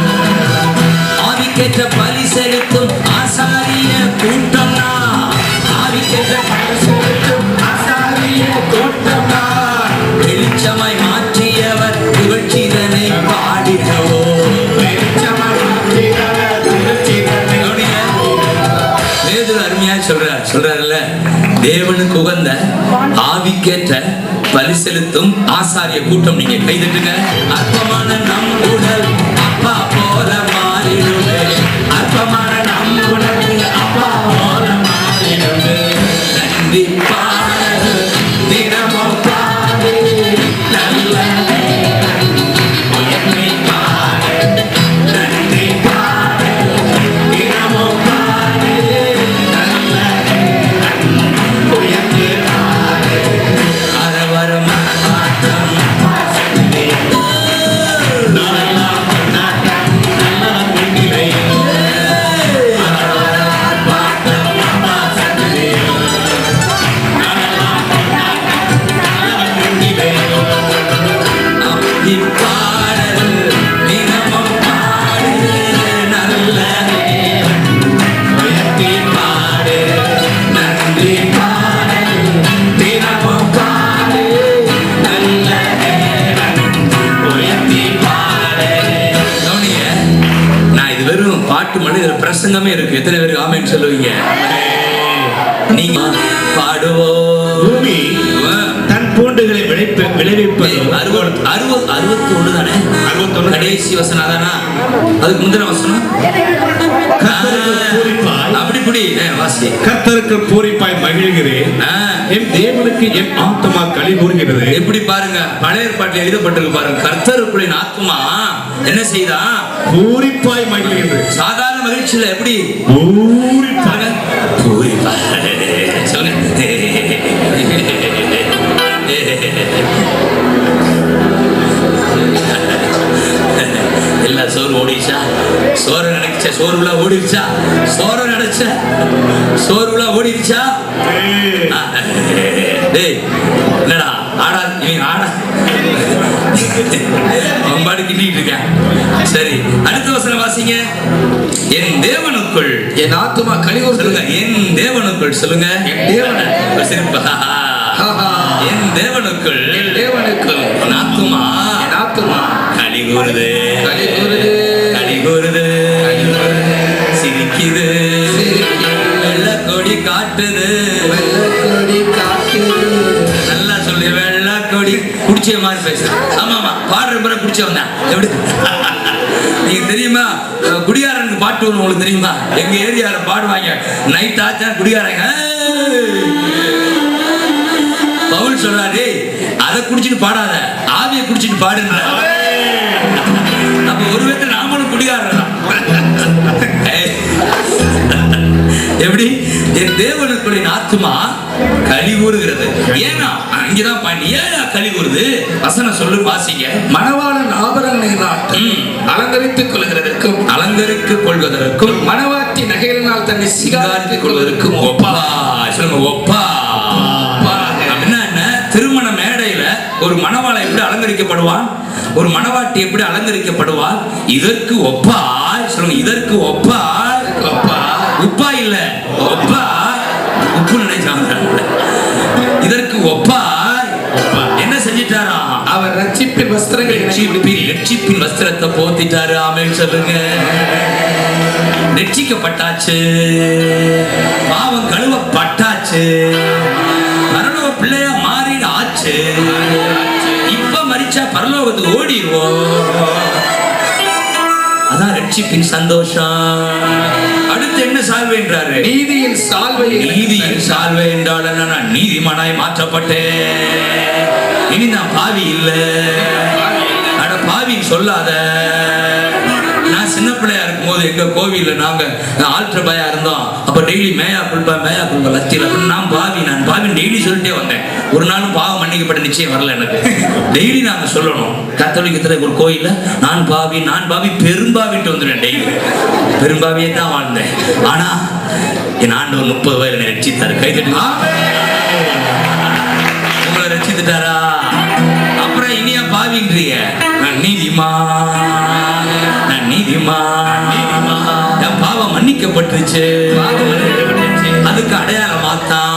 ஆவிக்கேற்ற பலி செலுத்தும் ஆசாரிய கூட்டம்னா, ஆவிக்கேற்ற செலுத்தும் ஆசாரிய கூட்டம்தான். வெளிச்சமாய் மாற்றியவர் புகழ்ச்சிதனை பாடினவோ. வெளிச்சமாய் மாற்றினவர் திருச்சிதனை. வேதுல அருமையா சொல்றாருல்ல, தேவனுக்கு உகந்த ஆவிக்கேற்ற பலி செலுத்தும் ஆசாரிய கூட்டம். நீங்க கைதட்டுங்க. அற்பமான நம் உடல் அப்பா போல மாறிடுமே, அற்பமான நம் உடல் அப்பா போல மாறிடுமே. நன்றி பாடு தினமும் பாடு பிரசங்கமே இருக்கு. எத்தனை பேருக்கு ஆமென் சொல்லுவீங்க? நீங்க பாடுவோம். பூமி தன் பூண்டுகளை விளைவிப்பது 61 தானே? 61 கடைசி வசனம் தானா? அதுக்கு முந்தின வசனம் அப்படி வாசி. கர்த்தருக்கு பூரிப்பாய் மகிழ்கிறேன், என் தேவனுக்கு என் ஆத்துமா களி கூறுகிறது. எப்படி பாருங்க, பழைய ஏற்பாட்டில் எழுதப்பட்டிருக்கு பாருங்க. கர்த்தருக்குள்ள என் ஆத்துமா என்ன செய்தா? பூரிப்பாய் மகிழ்கிறது. சாதாரண மகிழ்ச்சியில எப்படி பூரிப்பாய் சொல்லுங்க. எல்லாம் சோறு ஓடிச்சா, சோறு நினைச்ச சோறுல ஓடிடுச்சா, சோறு நினைச்ச சோறுல ஓடிடுச்சா. டேய் என்னடா ஆடா, இவங்க ஆடா பாடு கிட்டிட்டு இருக்கேன். சரி, அடுத்த வசனம் வாசிங்க. என் தேவனுக்குள் என் ஆத்துமா களி சொல்லுங்க. என் தேவனுக்குள் சொல்லுங்க. என் தேவனுக்குள் என் தேவனுக்குள் என் ஆத்துமா களி கூறுது, களி கூறுது, களி கூறுது, சிரிக்குது, வெள்ளக்கொடி காட்டுது. நல்லா சொல்லு, வெள்ளக்கொடி குடிச்ச மாதிரி பேசுறேன். ஆமாமா, பாடுற பிற குடிச்சவன் தான். எப்படி நீங்க தெரியுமா? குடியாரனுக்கு பாட்டு ஒண்ணு உங்களுக்கு தெரியுமா? எங்க ஏரியால பாடுவாங்க. நைட் ஆச்சா குடியாரங்க பவுல் சொல்றாரு, அதை குடிச்சிட்டு பாடாத, ஆவியை குடிச்சிட்டு பாடுன்ற. அப்ப ஒரு விதத்துல நாமளும் குடிகாரலாம். எப்படி? என் தேவனுக்குள்ள ஆத்துமா களி கூறுகிறது. ஏன்னா அங்கதான் பாண்டி ஏன் களி கூறுது? வசனம் சொல்லு, வாசிங்க. மணவாளன் ஆபரணங்களால் அலங்கரித்துக் கொள்வதற்கும் மணவாட்டி நகைகளினால் தன்னை சிங்காரித்துக் கொள்வதற்கும் ஒப்பா. சொல்லுங்க, ஒப்பா. அப்படின்னா என்ன? திருமண மேடையில ஒரு மணவாளை எப்படி அலங்கரிக்கப்படுவான், ஒரு மணவாட்டி எப்படி அலங்கரிக்கப்படுவாள்? இதற்கு ஒப்பா. சொல்லுங்க, இதற்கு ஒப்பா. உப்பா இல்ல, ஒப்பா. உப்பு நினைச்சாங்க. இதற்கு ஒப்பா என்ன செஞ்சிட்டாரா? அவர் ரட்சிப்பின் ரட்சிப்பின் வஸ்திரத்தை போத்திட்டாரு. ஆமென் சொல்லுங்க. ரட்சிக்கப்பட்டாச்சு, பாவம் கழுவப்பட்டாச்சு, பரலோக பிள்ளையா மாறிடு ஆச்சு. இப்ப மரிச்சா பரலோகத்துக்கு ஓடிடுவோம். அதான் ரட்சிப்பின் சந்தோஷம். அடுத்து என்ன சால்வை என்றாரு? நீதியின் சால்வை. நீதியின் சால்வை என்றால் என்ன? நீதிமானாய் மாற்றப்பட்டேன். இனி நான் பாவி இல்ல. அட பாவின்னு சொல்லாத. நான் சின்ன பிள்ளையா இருக்கும் போது எங்க கோவில்ல நாங்க ஆல்டர் பாயா இருந்தோம். அப்ப டெய்லி மேயா குள்பா லத்தியில் நான் பாவின்னு டெய்லி சொல்லிட்டே வந்தேன். ஒரு நாளும் பாவம் மன்னிக்கப்பட்ட நிச்சயம் வரல எனக்கு. டெய்லி நாங்க சொல்லணும். கத்தோலிக்கத்துல ஒரு கோயில்ல நான் பாவி பெரும்பாவிட்டு வந்துடுவேன். டெய்லி பெரும்பாவியே தான் வாழ்ந்தேன். ஆனா என் ஆண்டவர் 30 வயது என்னை ரட்சித்தாரு. கைதட்டு. உங்களை ரட்சித்துட்டாரா? அப்புறம் இனியா பாவின்றீங்க? நான் நீதிமான். என் பாவம் மன்னிக்கப்பட்டுருச்சு. அதுக்கு அடையாளமாத்தான்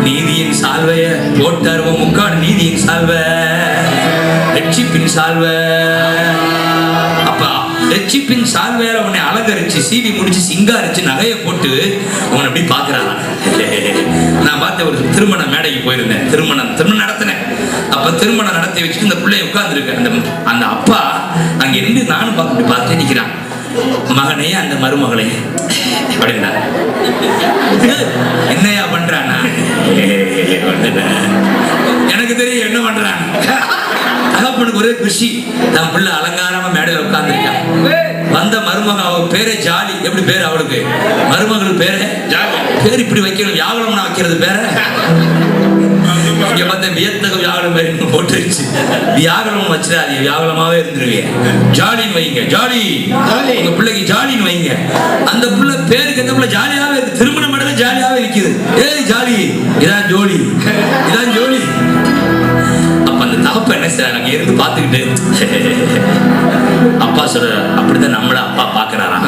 நீதியின் சால்வைய போட்டார். முக்காடு நீதியின் சால்வை, ரட்சிப்பின் சால்வை. அப்பா ரட்சிப்பின் சால்வையால உன்னை அலங்கரிச்சு சீவி முடிச்சு சிங்காரிச்சு நகையை போட்டு அவனை அப்படி பாக்குறாங்க. நான் பார்த்த ஒரு திருமண மேடைக்கு போயிருந்தேன். திருமணம் நடத்தினேன். அப்ப திருமணம் நடத்தி வச்சுட்டு இந்த பிள்ளைய உட்கார்ந்துருக்கு. அந்த அப்பா அங்க இருந்து நானும் பார்த்து நிக்கிறான். மகனே அந்த மருமகளே அப்படின்னா என்னையா பண்றானா? எனக்கு தெரியும் என்ன பண்றான். தகப்பனுக்கு ஒரே குஷி. தன் பிள்ளை அலங்காரமா மேடையில உட்கார்ந்துருக்கான். வந்த மருமக, அவ பேரே ஜாலி. எப்படி பேரு அவளுக்கு? மருமகள் பேரு ஜாலி. பேர் இப்படி வைக்கணும். வியாகுலம்னா வைக்கிறது பேர இங்க பார்த்த வியத்தக வியாகுலம் பேரு போட்டுருச்சு. வியாகுலம் வச்சிடாது, வியாகுலமாவே இருந்துருவீங்க. ஜாலின்னு வைங்க. ஜாலி உங்க பிள்ளைக்கு ஜாலின்னு வைங்க. அந்த பிள்ளை பேருக்கு எந்த பிள்ளை ஜாலியாவே இருக்கு. திருமண மேடையில ஜாலியாவே இருக்குது. ஏய் ஜாலி, இதான் ஜோலி, இதான் ஜோலி. அப்ப அந்த தகப்ப என்ன செய்யறாங்க? அங்க இருந்து பாத்துக்கிட்டு அப்பா சொல்ற, அப்படிதான் நம்மள அப்பா பாக்குறாரா?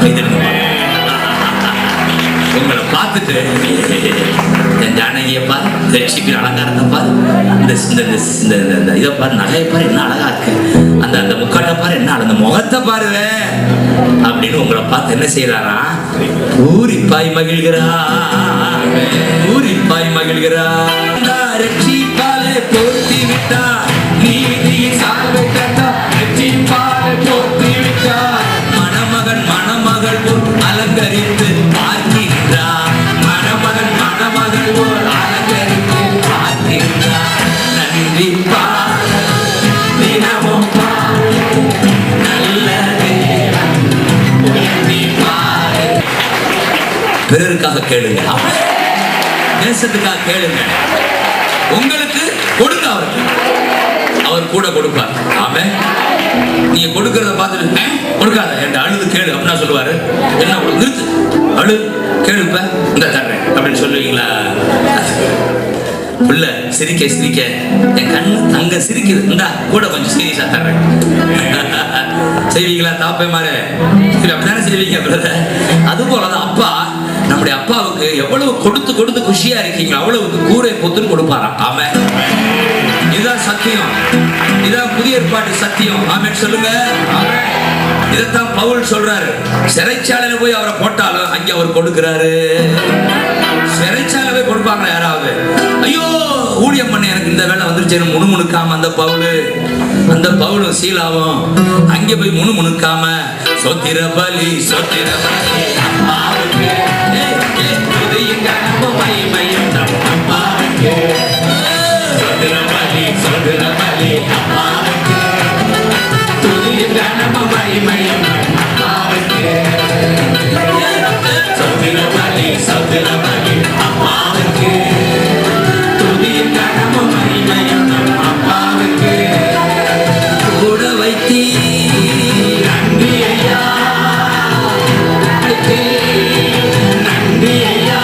உங்களை பார்த்துட்டு என் ஜானகியை பாரு, ரட்சிப்பின் அலங்காரத்தை பாரு, இந்த இதை பாரு, நகையை பாரு என்ன அழகா இருக்கு, அந்த முக்காட்டை பாரு என்ன, அந்த முகத்தை பாருவேன் அப்படின்னு உங்களை பார்த்து என்ன செய்யறாரா? பூரிப்பாய் மகிழ்கிறார், பூரிப்பாய் மகிழ்கிறார். ரட்சிப்பாலே போர்த்தி விட்டார், நீதியின் சால்வை தந்தார், ரட்சிப்பாலே போர்த்தி விட்டார். மணமகன் மணமகள் போல் அலங்கரித்து பார்க்கின்றார், மணமகன் மணமகள் போல் அலங்கரித்து பார்க்கின்றார். நன்றி பாட தினமும் பாட நல்ல தேவன் உயர்த்தி பாட. பிறருக்காக கேளுங்க, தேசத்துக்காக கேளுங்க, உங்களுக்கு கொடுங்க, அவருக்கு அவர் கூட கொடுப்பார். ஆமே. நீங்க கொடுக்கறத பார்த்துட்டு கொடுக்காத என் அழுது கேளு அப்படின்னா சொல்லுவாரு. என்ன நிறுத்து, அழு கேளு, இப்ப இந்த தர்றேன் அப்படின்னு சொல்லுவீங்களா? உள்ள சிரிக்க சிரிக்க என் கண்ணு அங்க சிரிக்குது, இந்தா கூட கொஞ்சம் சீரியஸா தர்றேன் செய்வீங்களா? தாப்பே மாறு அப்படித்தானே செய்வீங்க பிரதர். அது போலதான் அப்பா நம்முடைய அப்பாவுக்கு எவ்வளவு கொடுத்து கொடுத்து குஷியா இருக்கீங்க அவ்வளவுக்கு கூரை பொத்துன்னு கொடுப்பாராம். ஆமே. இதுதான் சத்தியம், இதுதான் புதிய ஏற்பாட்டு சத்தியம். ஆமென் சொல்லுங்க. இதைத்தான் பவுல் சொல்றாரு. சிறைச்சாலையில போய் அவரை போட்டாலும் அங்க அவர் கொடுக்கிறாரு. சிறைச்சாலை கொடுப்பாங்க யாராவது? ஐயோ ஊழியம் பண்ண எனக்கு இந்த வேலை வந்துருச்சு முணுமுணுக்காம அந்த பவுலும் சீலாவும் அங்கே போய் முணுமுணுக்காம சொத்திர பலி சொத்திர பலி அம்மாவுக்கு சொத்திர பலி சொத்திர பலி அம்மாவுக்கு துதிய கனம மகிமையும் அம்மாவுக்கு சொத்திர பலி சொத்திர பலி அம்மாவுக்கு துதிய கனம மகிமையும் அம்மாவுக்கு கூட வைத்தீ நன்றி ஐயா நன்றி ஐயா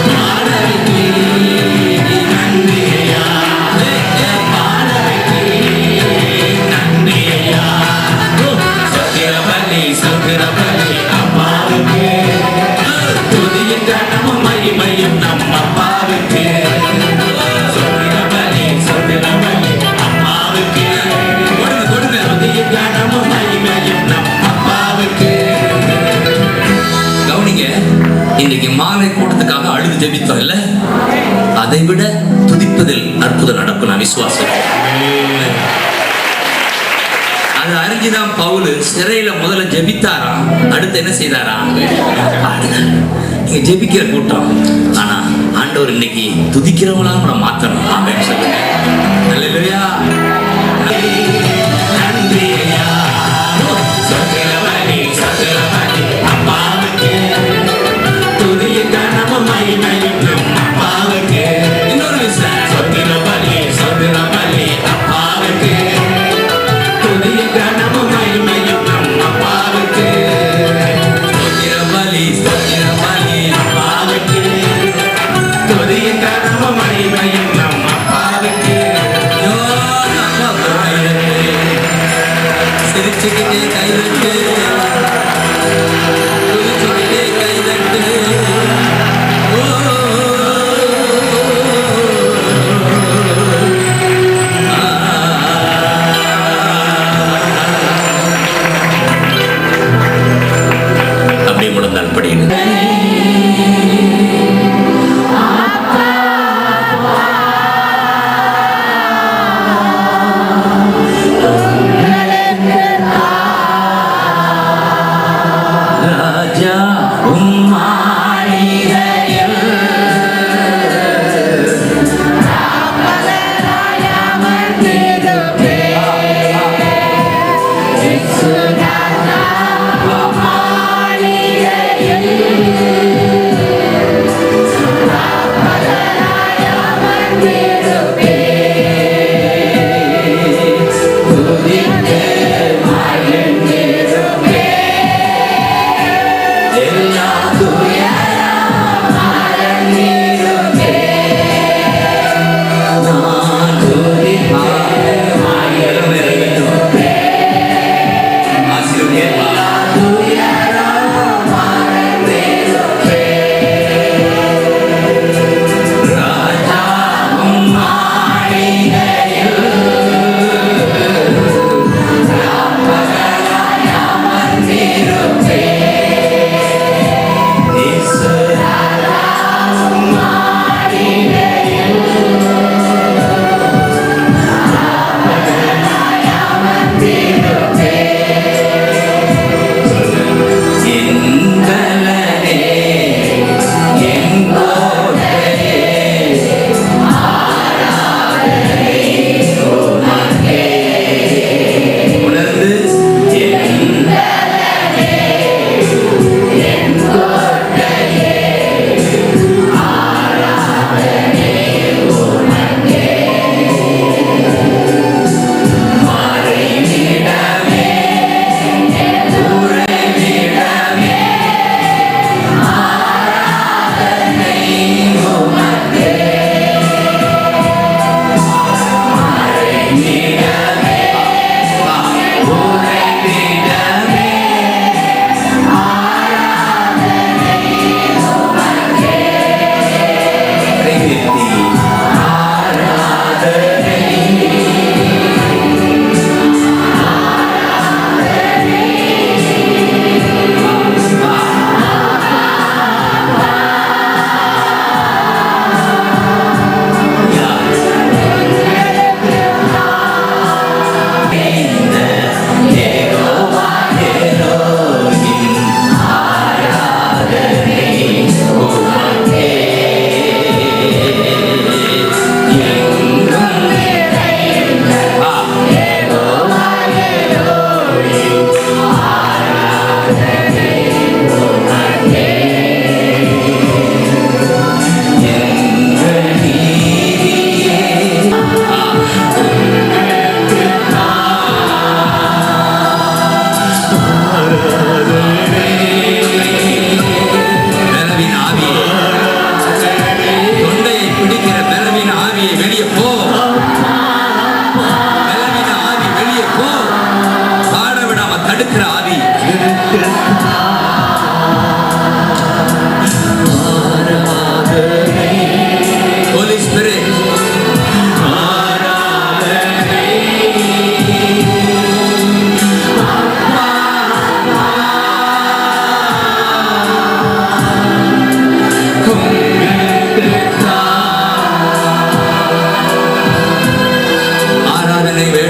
பாட வைத்தீ நன்றி ஐயா பாட வைத்தீ நன்றி ஐயா சொத்திர பலி அம்மாவுக்கு துதிய கனமும் மகிமையும் நம் அப்பாவுக்கு சொத்திர பலி அம்மாவுக்கு கொடுங்க துதிய கனமும் மகிமையும் நம் அப்பாவுக்கு. கவனிங்க, இன்னைக்கு மாலை கூட்டத்துக்காக அழுது ஜெபித்தோம் இல்ல? அதை விட துதிப்பதில் அற்புதம் நடக்கும் நான் விசுவாசம். அது அறிஞ்சுதான் பவுல் சிறையில முதல்ல ஜெபித்தாராம், அடுத்து என்ன செய்தாராம்? நீங்க ஜெபிக்கிற கூட்டம், ஆனா ஆண்டவர் இன்னைக்கு துதிக்கிறவங்களா கூட மாத்தணும். ஆமென் சொல்லுங்க. அல்லேலூயா. நன்றி ஐயா சகலவனி சகலவனி அப்பாவுக்கு துதிய கனமும் மகிமையும் நம் அப்பாவுக்கு. இன்னொரு விஷயம், சொத்திர பலி அப்பாவுக்கு துதிய கனமும் மகிமையும் நம் அப்பாவுக்கு. சொத்திர பலி அப்பாவுக்கு துதிய கனமும் மகிமையும் நம்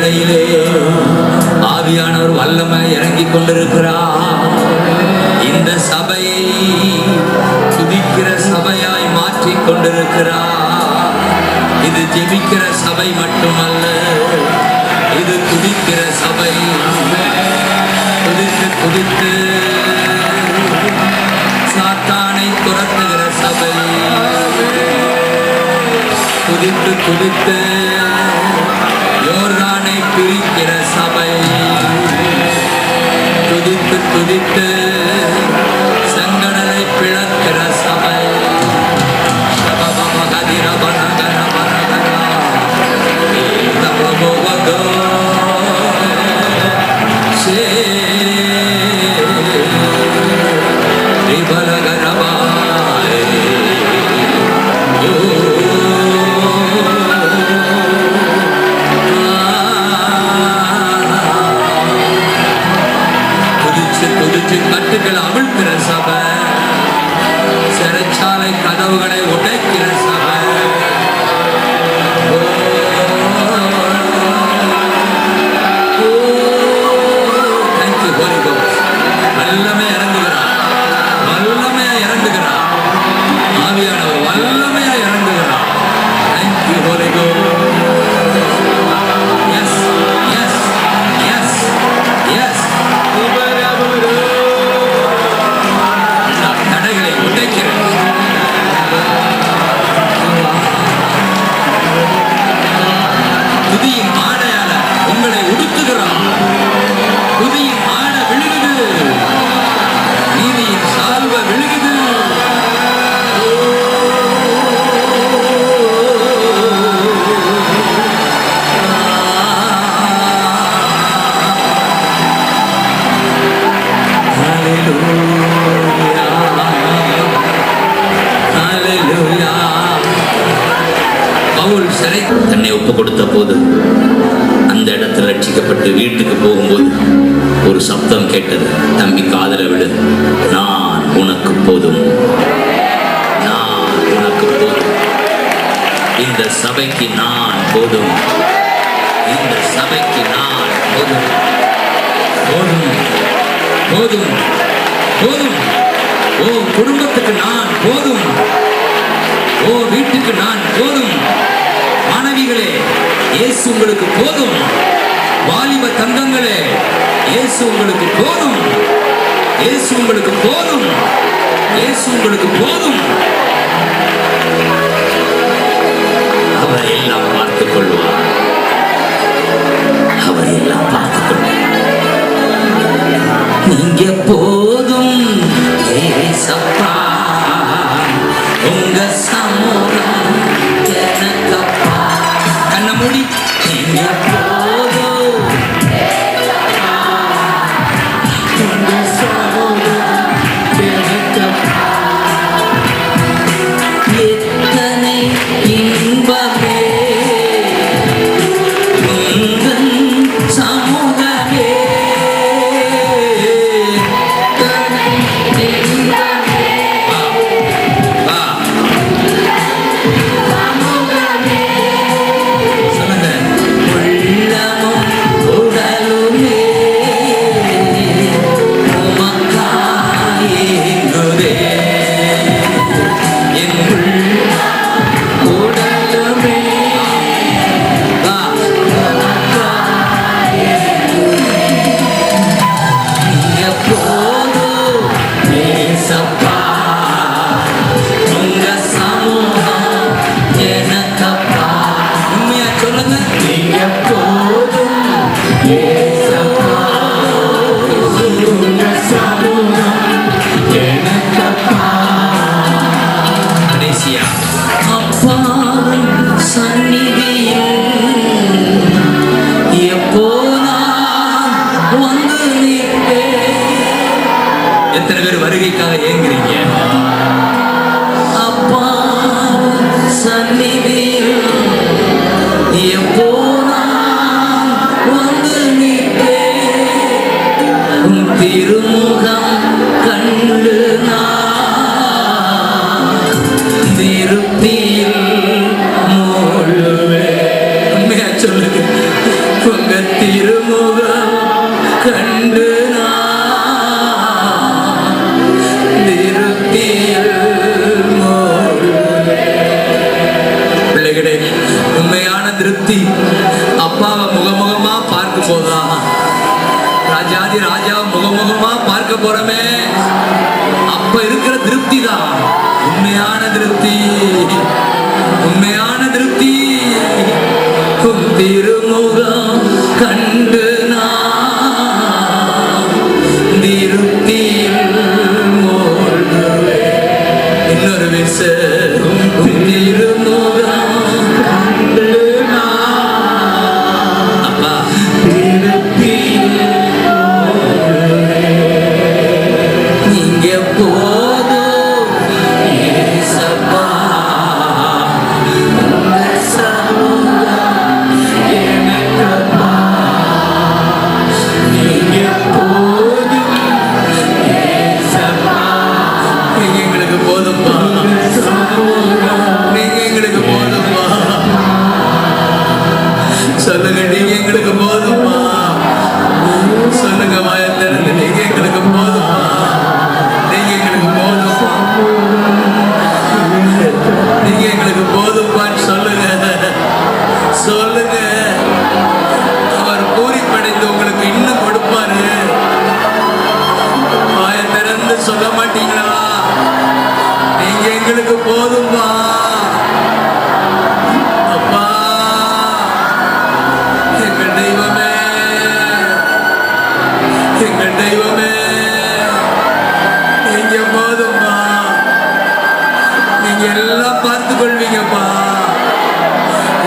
வேளையிலே ஆவியானவர் வல்லமை இறங்கி கொண்டிருக்கிறார். இந்த சபையை துதிக்கிற சபையாய் மாற்றிக் கொண்டிருக்கிறார். இது ஜெபிக்கிற சபை மட்டுமல்ல, இது துதிக்கிற சபை. துதித்து துதித்து சாத்தானை துரத்துகிற சபை. துதித்து துதித்து யோர்தானை பிரிக்கிற சபை. துதித்து துதித்து செங்கடலை பிளக்கிற சபை. கட்டுகளை அவிழ்க்கிற சபை. சிறைச்சாலை கதவுகளை உடைக்கிற சபை. Thank you Holy Ghost. வல்லமையா இறங்குகிறார், வல்லமையா இறங்குகிறார். ஆவியானவர் வல்லமையா இறங்குகிறார். Thank you Holy Ghost. Yes yes yes yes. தடைகளை உடைக்கிறது. துதியின் ஆடையால உங்களை உடுத்துகிறார். துதியின் ஆடை விழுகுது, நீதியின் சால்வை விழுகுது. பவுல் சிறை தன்னை ஒப்பு கொடுத்த போது, அந்த இடத்துல ரட்சிக்கப்பட்டு வீட்டுக்கு போகும்போது ஒரு சப்தம் கேட்டது. தம்பி காதல விடு, நான் உனக்கு போதும், நான் உனக்கு போதும். இந்த சபைக்கு நான் போதும், இந்த சபைக்கு நான் போதும். போதும் போதும் போதும். ஓ குடும்பத்துக்கு நான் போதும், ஓ வீட்டுக்கு நான் போதும். மாணவிகளே, இயேசு உங்களுக்கு போதும். வாலிப தங்கங்களே, இயேசு உங்களுக்கு போதும். இயேசு உங்களுக்கு போதும். இயேசு உங்களுக்கு போதும். அவர் எல்லாம் பார்த்துக் கொள்வார். அவர் எல்லாம் பார்த்துக் கொள்வார். நீங்க போதும் ஏசப்பா, உங்க சமூகம் எனக்கப்பா. கண்ண மூடி. நீங்க போதும் உங்க சமூகம் எனக்கப்பா. எத்தனை இன்பமே உங்கள் சமூகமே. எத்தனை பேர் வருகைக்காக ஏங்குறீங்க? அப்பா சந்நிதியில் எப்போ நான் வந்து நிற்பேன், உன் திருமுகம் கண்டு நான் திருப்தியில் மூழ்குவேன். உண்மையா சொல்லுங்க, உங்க திருப்தி. அப்பாவை முகமுகமா பார்க்க போதா, ராஜாதி ராஜா முகமுகமா பார்க்க போறமே, அப்ப இருக்கிற திருப்தி தான் உண்மையான திருப்தி, உண்மையான திருப்தி. உன் திருமுகம் கண்டு நான் திருப்தியில் மூழ்குவேன். இன்னொரு விஷயம், உன் திருமுகம் கண்டு நான் அப்பா திருப்தியில் நீங்க போதும் ஏசப்பா. சொல்லுங்க, நீங்க எங்களுக்கு போதுமா? சொல்லுங்க, வாயத்திறந்து நீங்க எங்களுக்கு போதுமா? நீங்க எங்களுக்கு போதுமா? நீங்க எங்களுக்கு போதுமான்னு சொல்லுங்க, சொல்லுங்க. அவர் பூரிப்படைந்து உங்களுக்கு இன்னும் கொடுப்பாரு. வாயத்திறந்து சொல்ல மாட்டீங்களா? நீங்க எங்களுக்கு போதுமா? தெய்வமே, நீங்க போதும்பா. நீங்க எல்லாம் பார்த்து கொள்வீங்கப்பா.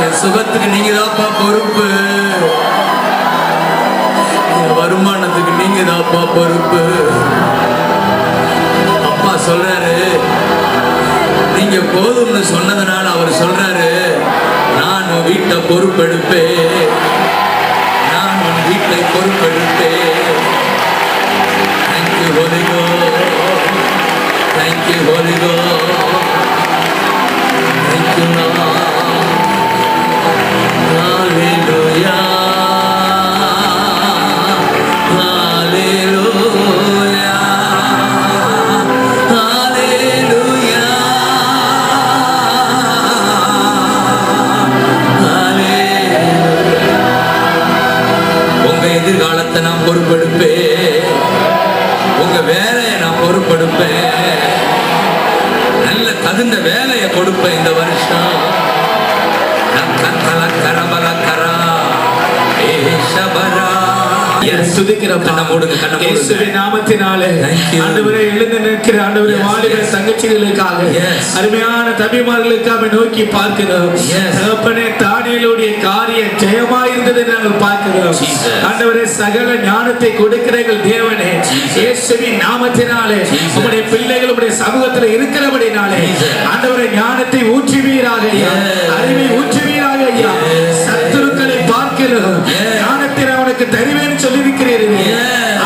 என் சுகத்துக்கு நீங்க தான்ப்பா பொறுப்பு, என் வருமானத்துக்கு நீங்க தான்ப்பா பொறுப்பு. அப்பா சொல்றாரு, நீங்க போதும்னு சொன்னதுனால அவர் சொல்றாரு, நான் உன் வீட்டை பொறுப்பெடுப்பேன், நான் உன் வீட்டை பொறுப்பெடுப்பேன். Thank you, Holy Ghost. Thank you, Holy Ghost. Thank you, Lord. Hallelujah. Hallelujah. Hallelujah. Hallelujah. உங்க எதிர்காலத்தை நான் பொறுப்பெடுப்பேன், உங்க வேலையை நான் பொறுப்பெடுப்பேன், நல்ல தகுந்த வேலையை கொடுப்பேன் இந்த வருஷம். அருமையான தம்பிமார்களுக்காக நோக்கி பார்க்கிறோம். தானியேலுடைய காரியம் ஜெயமாயிருந்ததை நாங்கள் பார்க்கிறோம். ஆண்டவரே, சகல ஞானத்தை கொடுக்கிற எங்கள் தேவனே, இயேசுவின் நாமத்தினாலே உம்முடைய பிள்ளைகள் உம்முடைய சமூகத்தில் இருக்கிறபடினாலே ஆண்டவரே ஞானத்தை ஊற்றுவீராக, அறிவை ஊற்றுவீராக ஐயா. சத்துருக்களை பார்க்கிறோம், ஞானத்தை அவனுக்கு தருவேன்னு சொல்லியிருக்கிறீர்கள்,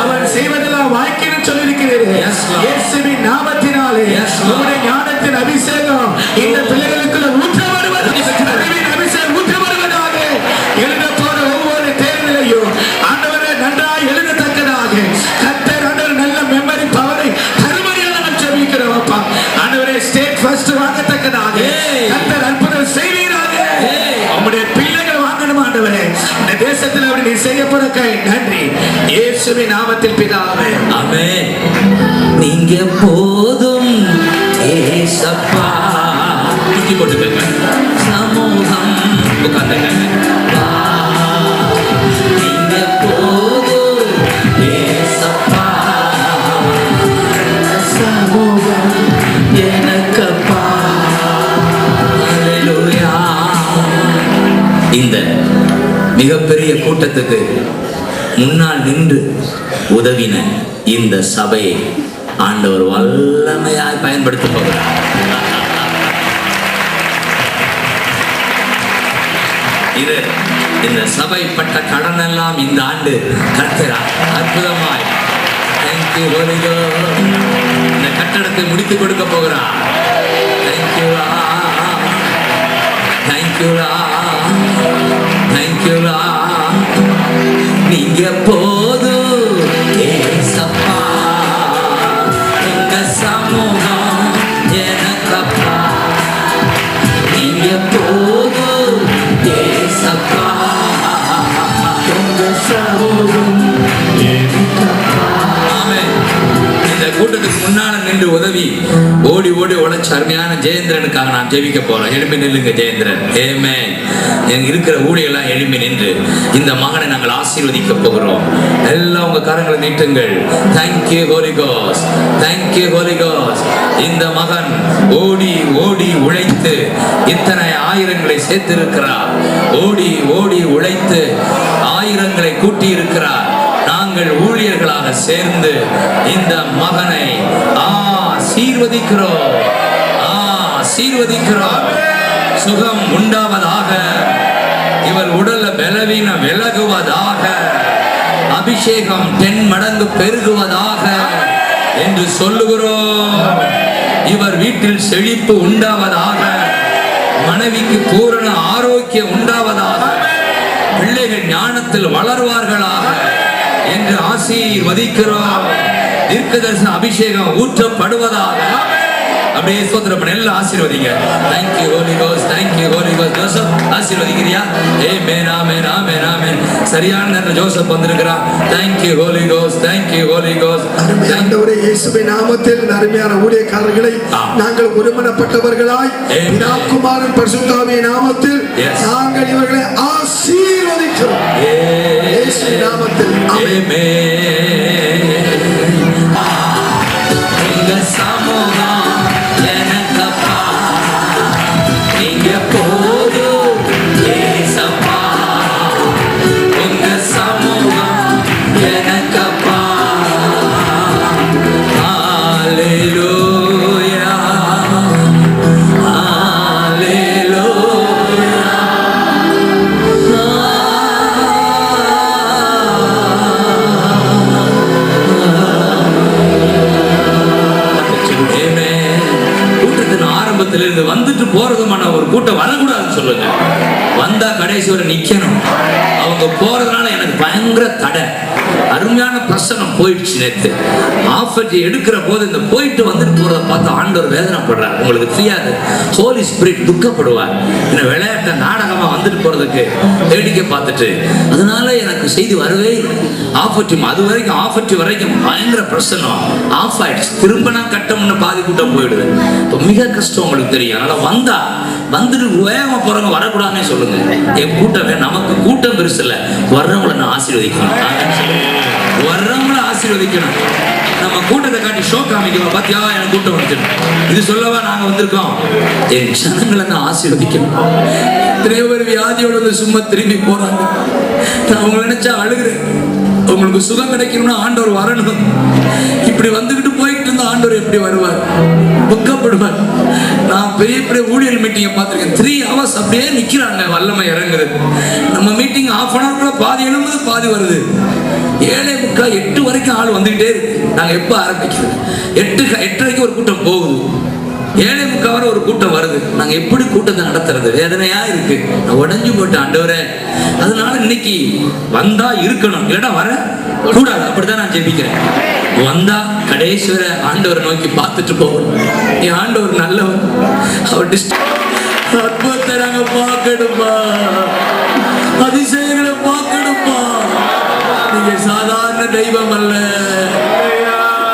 அவன் செய்வதெல்லாம் வாய்க்கணும்னு சொல்லியிருக்கிறீர்கள். இயேசுவின் நாமத்தினாலே உம்முடைய ஞானத்தின் அபிஷேகம் இந்த பிள்ளைகளுக்குள்ள ஊற்ற வருவது, அறிவின் அபிஷேகம் ஊற்ற வருவதாக. எழுத போற ஒவ்வொரு தேர்தலையும் ஆண்டவரை நன்றாய் எழுதத்தக்கதாக கர்த்தர் ஆண்டவர் நல்ல மெமரி பவரை தருமையாக நாம் ஜெபிக்கிறோம் அப்பா. ஆண்டவரே, ஸ்டேட் ஃபர்ஸ்ட் வாங்கத்தக்கதாக கர்த்தர் அற்புதம் செய்வீராக. உம்முடைய பிள்ளைகள் வாங்கணும் ஆண்டவரே, இந்த தேசத்தில் அப்படி நீ செய்ய போற நன்றி. இயேசுவின் நாமத்தில் பிதாவே, ஆமென். நீங்க போதும் ஏசப்பா. தூக்கி போட்டுக்கங்க, சமூகம் உட்கார்ந்துங்க. நீங்க போதும் ஏசப்பா, சமூகம் எனக்கப்பா. ஹல்லேலூயா. இந்த மிகப்பெரிய கூட்டத்துக்கு முன்னால் நின்று உதவின இந்த சபையை ஆண்டவர் வல்லமையாய் பயன்படுத்த போகிறார். இது இந்த சபை பட்ட கடன் எல்லாம் இந்த ஆண்டு கர்த்தர் அற்புதமாய் Thank you, Holy Ghost. இந்த கட்டடத்தை முடித்து கொடுக்க போகிறார். Thank you, Lord. Thank you, Lord. Thank you, Lord. நீங்க போதும் ஏசப்பா, உங்க சமூகம் எனக்கப்பா. நீங்க போதும் ஏசப்பா. ஏசப்பா உங்க சமூகம் எனக்கப்பா. ஆமென். இந்த கூட்டத்துக்கு முன்னால நின்று உதவி ஓடி ஓடி உழைச்ச அருமையான ஜெயேந்திரனுக்காக நான் ஜெபிக்க போறேன். எழுப்பி நில்லுங்க ஜெயேந்திரன். ஆமென். எனக்கு இருக்கிற ஊழியெல்லாம் எழுப்பி நின்று இந்த மகனை நாங்கள் ஆசீர்வதிக்க போகிறோம். எல்லாம் உங்க கரங்களை நீட்டுங்கள். Thank you Holy Ghost, thank you Holy Ghost. இந்த மகன் ஓடி ஓடி உழைத்து இத்தனை ஆயிரங்களை சேர்த்திருக்கிறார். ஓடி ஓடி உழைத்து ஆயிரங்களை கூட்டி இருக்கிறார். நாங்கள் ஊழியர்களாக சேர்ந்து இந்த மகனை ஆசீர்வதிக்கிறோம், ஆசீர்வதிக்கிறோம். சுகம் உண்டாவதாக, இவர் உடல்ல பலவீனம் விலகுவதாக, அபிஷேகம் 10 மடங்கு பெருகுவதாக என்று சொல்லுகிறோம். இவர் வீட்டில் செழிப்பு உண்டாவதாக, மனைவிக்கு பூரண ஆரோக்கியம் உண்டாவதாக, பிள்ளைகள் ஞானத்தில் வளர்வார்களாக என்று ஆசீர்வதிக்கிறோம். தீர்க்கதரிசன அபிஷேகம் ஊற்றப்படுவதாக. அப்படியே ஸ்தோத்திரம் பண்ணி எல்லாம் ஆசீர்வதிங்க. Thank you Holy Ghost, thank you Holy Ghost. Joseph ஆசீர்வதிக்கிறியா? ஆமென் ஆமென் ஆமென் ஆமென். சரியான நேரத்துல ஜோசப் வந்திருக்கிறார். Thank you Holy Ghost, thank you Holy Ghost. ஆண்டவரே இயேசுவின் நாமத்தில் அருமையான ஊழியக்காரர்களை நாங்கள் ஒருமனப்பட்டவர்களாய் பிதா குமாரன் பரிசுத்த ஆவியின் நாமத்தில் நாங்கள் இவர்களை ஆசீர்வதிக்கிறோம். இயேசுவின் நாமத்தில் ஆமென். உங்க சமூகம் எனக்கப்பா, நீங்க போதும் ஏசப்பா. உங்க சமூகம் எனக்கப்பா. ஹல்லேலூயா, ஹல்லேலூயா. கூட்டத்தின் ஆரம்பத்திலிருந்து வந்துட்டு போறதுமான ஒரு கூட்டம் வரக்கூடாதுன்னு சொல்லுங்க. வந்தா கடைசி வரை நிக்கணும். அவங்க போறதுனால எனக்கு பயங்கர தடை. அருமையான பிரசனம் போயிடுச்சு. நேற்று ஆஃபர்ட் எடுக்கிற போது இந்த போயிட்டு வந்துட்டு போறதை பார்த்து ஆண்டவர் வேதனைப்படுறார். உங்களுக்கு தெரியாது, ஹோலி ஸ்பிரிட் துக்கப்படுவார். என்ன விளையாட்ட நாடகமா வந்துட்டு போறதுக்கு வேடிக்கை பார்த்துட்டு, அதனால எனக்கு செய்தி வரவே ஆஃபர்ட் அது வரைக்கும் ஆஃபர்ட் வரைக்கும் பயங்கர பிரசனம் ஆஃப் ஆயிடுச்சு. திரும்பினா கட்டம்னு பாதி கூட்டம் போயிடுது. இப்போ மிக கஷ்டம் உங்களுக்கு தெரியும். அதனால வந்தா வந்துட்டு வேகமா போறவங்க வரக்கூடாதுன்னு சொல்லுங்க. என் கூட்டம் நமக்கு கூட்டம் பெருசு இல்லை, வர்றவங்களை நான் ஆசீர்வதிக்கணும். வர்றவங்களை ஆசீர்வதிக்கணும். நம்ம கூட்டத்தை காட்டி ஷோ காமிக்கணும். பாத்தியா எனக்கு கூட்டம் வந்துடும் இது சொல்லவா நாங்க வந்திருக்கோம். என் ஜனங்களை நான் ஆசீர்வதிக்கணும். எத்தனையோ பேர் வியாதியோட வந்து சும்மா திரும்பி போறாங்க. நான் உங்களை நினைச்சா அழுகிறேன். உங்களுக்கு சுகம் கிடைக்கணும்னா ஆண்டவர் வரணும். இப்படி வந்துகிட்டு போயிட்டு இருந்தா ஆண்டவர் எப்படி வருவார்? துக்கப்படுவார். நான் பெரிய பெரிய ஊழியர் மீட்டிங்கை பார்த்திருக்கேன். 3 hours அப்படியே நிக்கிறாங்க, வல்லமை இறங்குது. நம்ம மீட்டிங் 1/2 hour கூட பாதி எழும்புது பாதி வருது. 7:45 8 வரைக்கும் ஆள் வந்துகிட்டே இருக்கு. நாங்க எப்ப ஆரம்பிக்கிறது? 8:30 ஒரு கூட்டம் போகுது. 7:45 வரை ஒரு கூட்டம் வருது. நாங்க எப்படி கூட்டத்தை நடத்துறது? வேதனையா இருக்கு. நான் உடஞ்சு போட்டேன் ஆண்டவரே. அதனால இன்னைக்கு வந்தா இருக்கணும், இல்லைன்னா வர கூடாது. அப்படிதான் நான் ஜெபிக்கிறேன். வந்தா கடைசிவரை ஆண்டவரை நோக்கி பார்த்துட்டு போகணும். என் ஆண்டவர் நல்லவர். அவர் அற்புதத்தை நாங்க பார்க்கணுமா, அதிசயங்களை பார்க்கணுமா. நீங்க சாதாரண தெய்வம் அல்ல,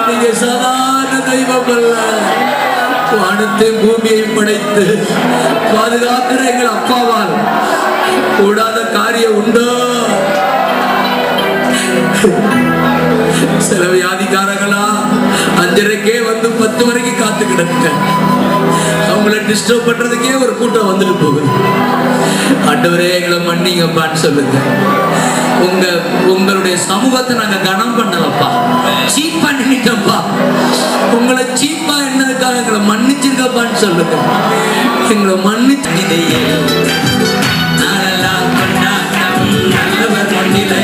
நீங்க சாதாரண தெய்வம் அல்ல. வானத்தை பூமியை படைத்து பாதுகாக்கிற எங்கள் அப்பாவால் கூடாத காரியம் உண்டோ? சில வியாதிக்காரங்களா 5:30 வந்து 10 வரைக்கும் காத்து கிடக்க, அவங்களை டிஸ்டர்ப் பண்றதுக்கே ஒரு கூட்டம் வந்துட்டு போகுது. ஆண்டவரே எங்களை மன்னிங்கப்பான்னு சொல்லுங்க. உங்களுடைய சமூகத்தை நாங்க கனம் பண்ணலப்பா, சீப்பா நினைட்டப்பா. உங்களை சீப்பா என்னதுக்காக எங்களை மன்னிச்சிருக்கப்பான்னு சொல்லுங்க. எங்களை மன்னிச்சு நல்லவர் மண்ணிலே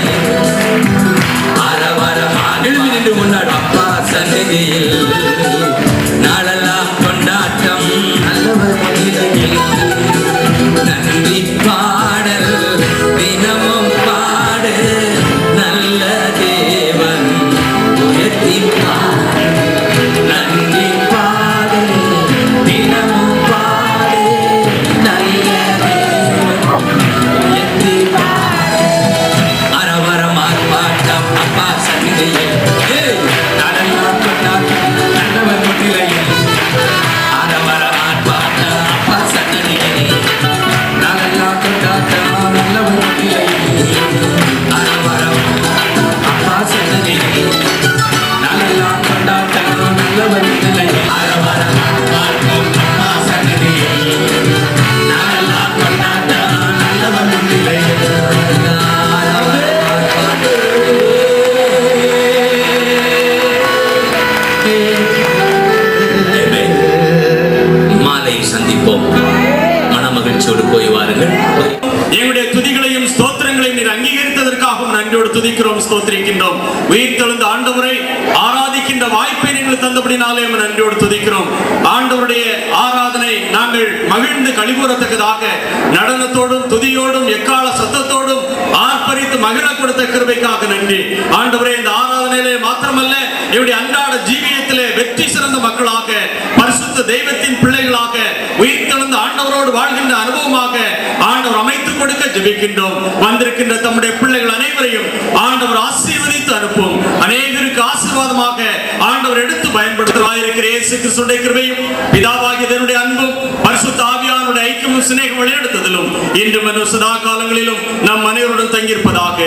எழுதி நின்று கொண்டாடு அப்பா சந்நிதியில். நாளெல்லாம் கொண்டாட்டம் நல்லவர் மண்ணிலே. நன்றி பாடல் தினமும் பாடு, நல்ல தேவன் உயர்த்தி பாடு. நன்றி பாடு தினமும் பாடு, நல்ல தேவன் நன்றியோடு துதிக்கிறோம், ஸ்தோத்திரிக்கின்றோம். உயிர்த்தெழுந்த ஆண்டவரை ஆராதிக்கின்ற வாய்ப்பை நீங்கள் தந்தபடினாலே நன்றியோடு துதிக்கிறோம். ஆண்டவருடைய ஆராதனை நாங்கள் மகிழ்ந்து கழிவுறத்தக்கதாக நடனத்தோடும் துதியோடும் எக்கால சத்தத்தோடும் ஆர்ப்பரித்து மகிழ கொடுத்த கிருபைக்காக நன்றி. ஆண்டவரே, இந்த ஆராதனையிலே மாத்திரமல்ல, என்னுடைய அன்றாட ஜீவியத்திலே வெற்றி சிறந்த மக்களாக, பரிசுத்த தெய்வத்தின் பிள்ளைகளாக, உயிர்த்தெழுந்த ஆண்டவரோடு வாழ்கின்ற அனுபவமாக ஆண்டவர் அமைத்துக் கொடுக்க ஜெபிக்கின்றோம். வந்திருக்கின்ற தம்முடைய பிள்ளைகள் அனைவரையும் ஆண்டவர் ஆசீர்வதித்து அனுப்பும். அநேகருக்கு ஆசீர்வாதமாக ஆண்டவர் எடுத்து பயன்படுத்துவாயிருக்கிற இயேசு கிறிஸ்துவின் கிருபையும் பிதாவாகிய தேவனுடைய அன்பும் பரிசுத்த ஆவியானவருடைய ஐக்கியமும் சிநேகம் வழிநடத்துதலும் இன்றும் சதா காலங்களிலும் நம் அனைவருடன் தங்கியிருப்பதாக.